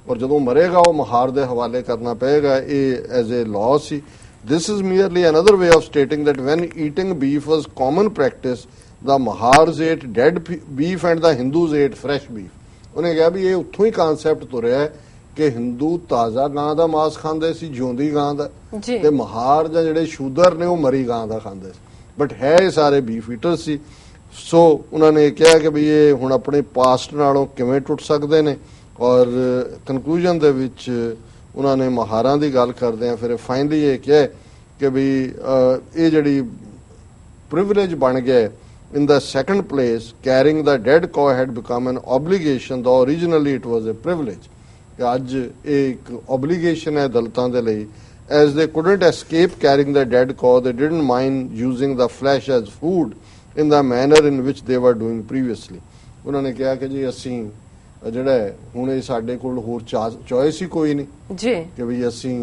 ਔਰ ਜਦੋਂ ਮਰੇਗਾ ਉਹ ਮਹਾਰ ਦੇ ਹਵਾਲੇ ਕਰਨਾ ਪਏਗਾ। ਇਹ as a law C. This is merely another way of stating that when eating beef was common practice, the Mahars ate dead beef and the Hindus ate fresh beef. ਉਹਨੇ ਕਿਹਾ ਵੀ ਇਹ ਉੱਥੋਂ ਹੀ ਕਨਸੈਪਟ ਤੁਰਿਆ ਹੈ ਕਿ ਹਿੰਦੂ ਤਾਜ਼ਾ ਗਾਂ ਦਾ ਮਾਸ ਖਾਂਦੇ ਸੀ, ਜਿਉਂਦੀ ਗਾਂ ਦਾ, ਤੇ ਮਹਾਰ ਜਾਂ ਜਿਹੜੇ ਸ਼ੂਦਰ ਨੇ ਉਹ ਮਰੀ ਗਾਂ ਦਾ ਖਾਂਦੇ ਸੀ, ਬਟ ਹੈ ਇਹ ਸਾਰੇ ਬੀਫ ਈਟਰ ਸੀ। ਸੋ ਉਹਨਾਂ ਨੇ ਕਿਹਾ ਕਿ ਵੀ ਇਹ ਹੁਣ ਆਪਣੇ ਪਾਸਟ ਨਾਲੋਂ ਕਿਵੇਂ ਟੁੱਟ ਸਕਦੇ ਨੇ। ਔਰ ਕਨਕਲੂਜਨ ਦੇ ਵਿੱਚ ਉਹਨਾਂ ਨੇ ਮਹਾਰਾਂ ਦੀ ਗੱਲ ਕਰਦੇ ਆ ਫਿਰ ਫਾਈਨਲੀ ਇਹ ਕਿਹਾ ਕਿ ਵੀ ਇਹ ਜਿਹੜੀ ਪ੍ਰਿਵਿਲੇਜ ਬਣ ਗਿਆ। In the second place, carrying the dead cow had become an obligation, though originally it was a privilege. ਅੱਜ ਇਹ ਇੱਕ obligation ਹੈ ਦਲਿਤਾਂ ਦੇ ਲਈ। As they couldn't escape carrying the dead cow, they didn't mind using the flesh as food in the manner in which they were doing previously. ਉਹਨਾਂ ਨੇ ਕਿਹਾ ਕਿ ਜੀ ਅਸੀਂ ਜਿਹੜਾ ਹੈ ਹੁਣ ਇਹ ਸਾਡੇ ਕੋਲ ਹੋਰ ਚੋਇਸ ਹੀ ਕੋਈ ਨਹੀਂ ਜੀ ਕਿ ਵੀ ਅਸੀਂ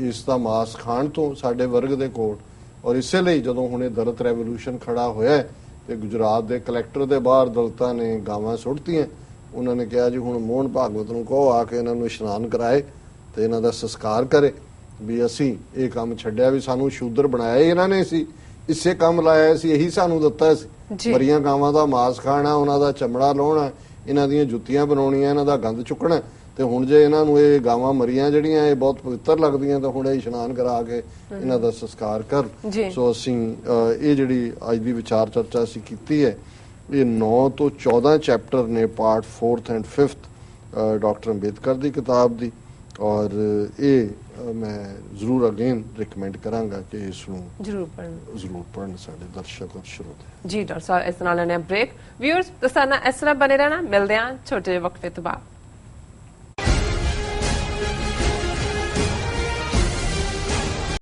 ਇਸ ਦਾ ਮਾਸ ਖਾਣ ਤੋਂ ਸਾਡੇ ਵਰਗ ਦੇ ਕੋਲ। ਔਰ ਇਸੇ ਲਈ ਜਦੋਂ ਹੁਣ ਇਹ ਦਲਿਤ ਰੈਵੋਲੂਸ਼ਨ ਖੜਾ ਹੋਇਆ ਤੇ ਗੁਜਰਾਤ ਦੇ ਕਲੈਕਟਰ ਦੇ ਬਾਹਰ ਦਲਿਤਾਂ ਨੇ ਗਾਵਾਂ ਸੁੱਟਤੀਆਂ। ਉਹਨਾਂ ਨੇ ਕਿਹਾ ਜੀ ਹੁਣ ਮੋਹਨ ਭਾਗਵਤ ਨੂੰ ਕਹੋ ਆ ਕੇ ਇਹਨਾਂ ਨੂੰ ਇਸ਼ਨਾਨ ਕਰਾਏ ਤੇ ਇਹਨਾਂ ਦਾ ਸੰਸਕਾਰ ਕਰੇ ਵੀ ਅਸੀਂ ਇਹ ਕੰਮ ਛੱਡਿਆ, ਵੀ ਸਾਨੂੰ ਸ਼ੂਦਰ ਬਣਾਇਆ ਹੀ ਇਹਨਾਂ ਨੇ ਸੀ, ਇਸੇ ਕੰਮ ਲਾਇਆ ਸੀ, ਇਹੀ ਸਾਨੂੰ ਦਿੱਤਾ ਸੀ ਮਰੀਆਂ ਗਾਵਾਂ ਦਾ ਮਾਸ ਖਾਣਾ, ਉਹਨਾਂ ਦਾ ਚਮੜਾ ਲਾਉਣਾ, ਇਹਨਾਂ ਦੀਆਂ ਜੁੱਤੀਆਂ ਬਣਾਉਣੀਆਂ, ਇਹਨਾਂ ਦਾ ਗੰਦ ਚੁੱਕਣਾ। ਤੇ ਹੁਣ ਜੇ ਇਹਨਾਂ ਨੂੰ ਇਹ ਗਾਵਾਂ ਮਰੀਆਂ ਜਿਹੜੀਆਂ ਇਹ ਬਹੁਤ ਪਵਿੱਤਰ ਲੱਗਦੀਆਂ ਤਾਂ ਹੁਣ ਇਹ ਇਸ਼ਨਾਨ ਕਰਾ ਕੇ ਇਹਨਾਂ ਦਾ ਸੰਸਕਾਰ ਕਰ। ਸੋ ਅਸੀਂ ਇਹ ਜਿਹੜੀ ਅੱਜ ਦੀ ਵਿਚਾਰ ਚਰਚਾ ਅਸੀਂ ਕੀਤੀ ਹੈ ਇਹ 9 ਤੋਂ 14 ਚੈਪਟਰ ਨੇ, part 4th and 5th doctor Ambedkar ਦੀ ਕਿਤਾਬ ਦੀ। ਔਰ ਇਹ ਮੈਂ ਜ਼ਰੂਰ ਅਗੇਨ ਰਿਕਮੈਂਡ ਕਰਾਂਗਾ ਕਿ ਇਸ ਨੂੰ ਜ਼ਰੂਰ ਪੜ੍ਹਨ ਸਾਡੇ ਦਰਸ਼ਕ ਔਰ ਸਰੋਤੇ। ਜੀ ਡਾਕਟਰ ਸਾਹਿਬ, ਇਸ ਨਾਲ ਲੈਣੇ ਬ੍ਰੇਕ। ਵਿਊਅਰਸ, ਤੁਸੀਂ ਇਸ ਤਰ੍ਹਾਂ ਬਨੇ ਰਹਿਣਾ, ਮਿਲਦੇ ਹਾਂ ਛੋਟੇ ਜਿਹੇ ਵਕਫੇ ਤੋਂ ਬਾਅਦ।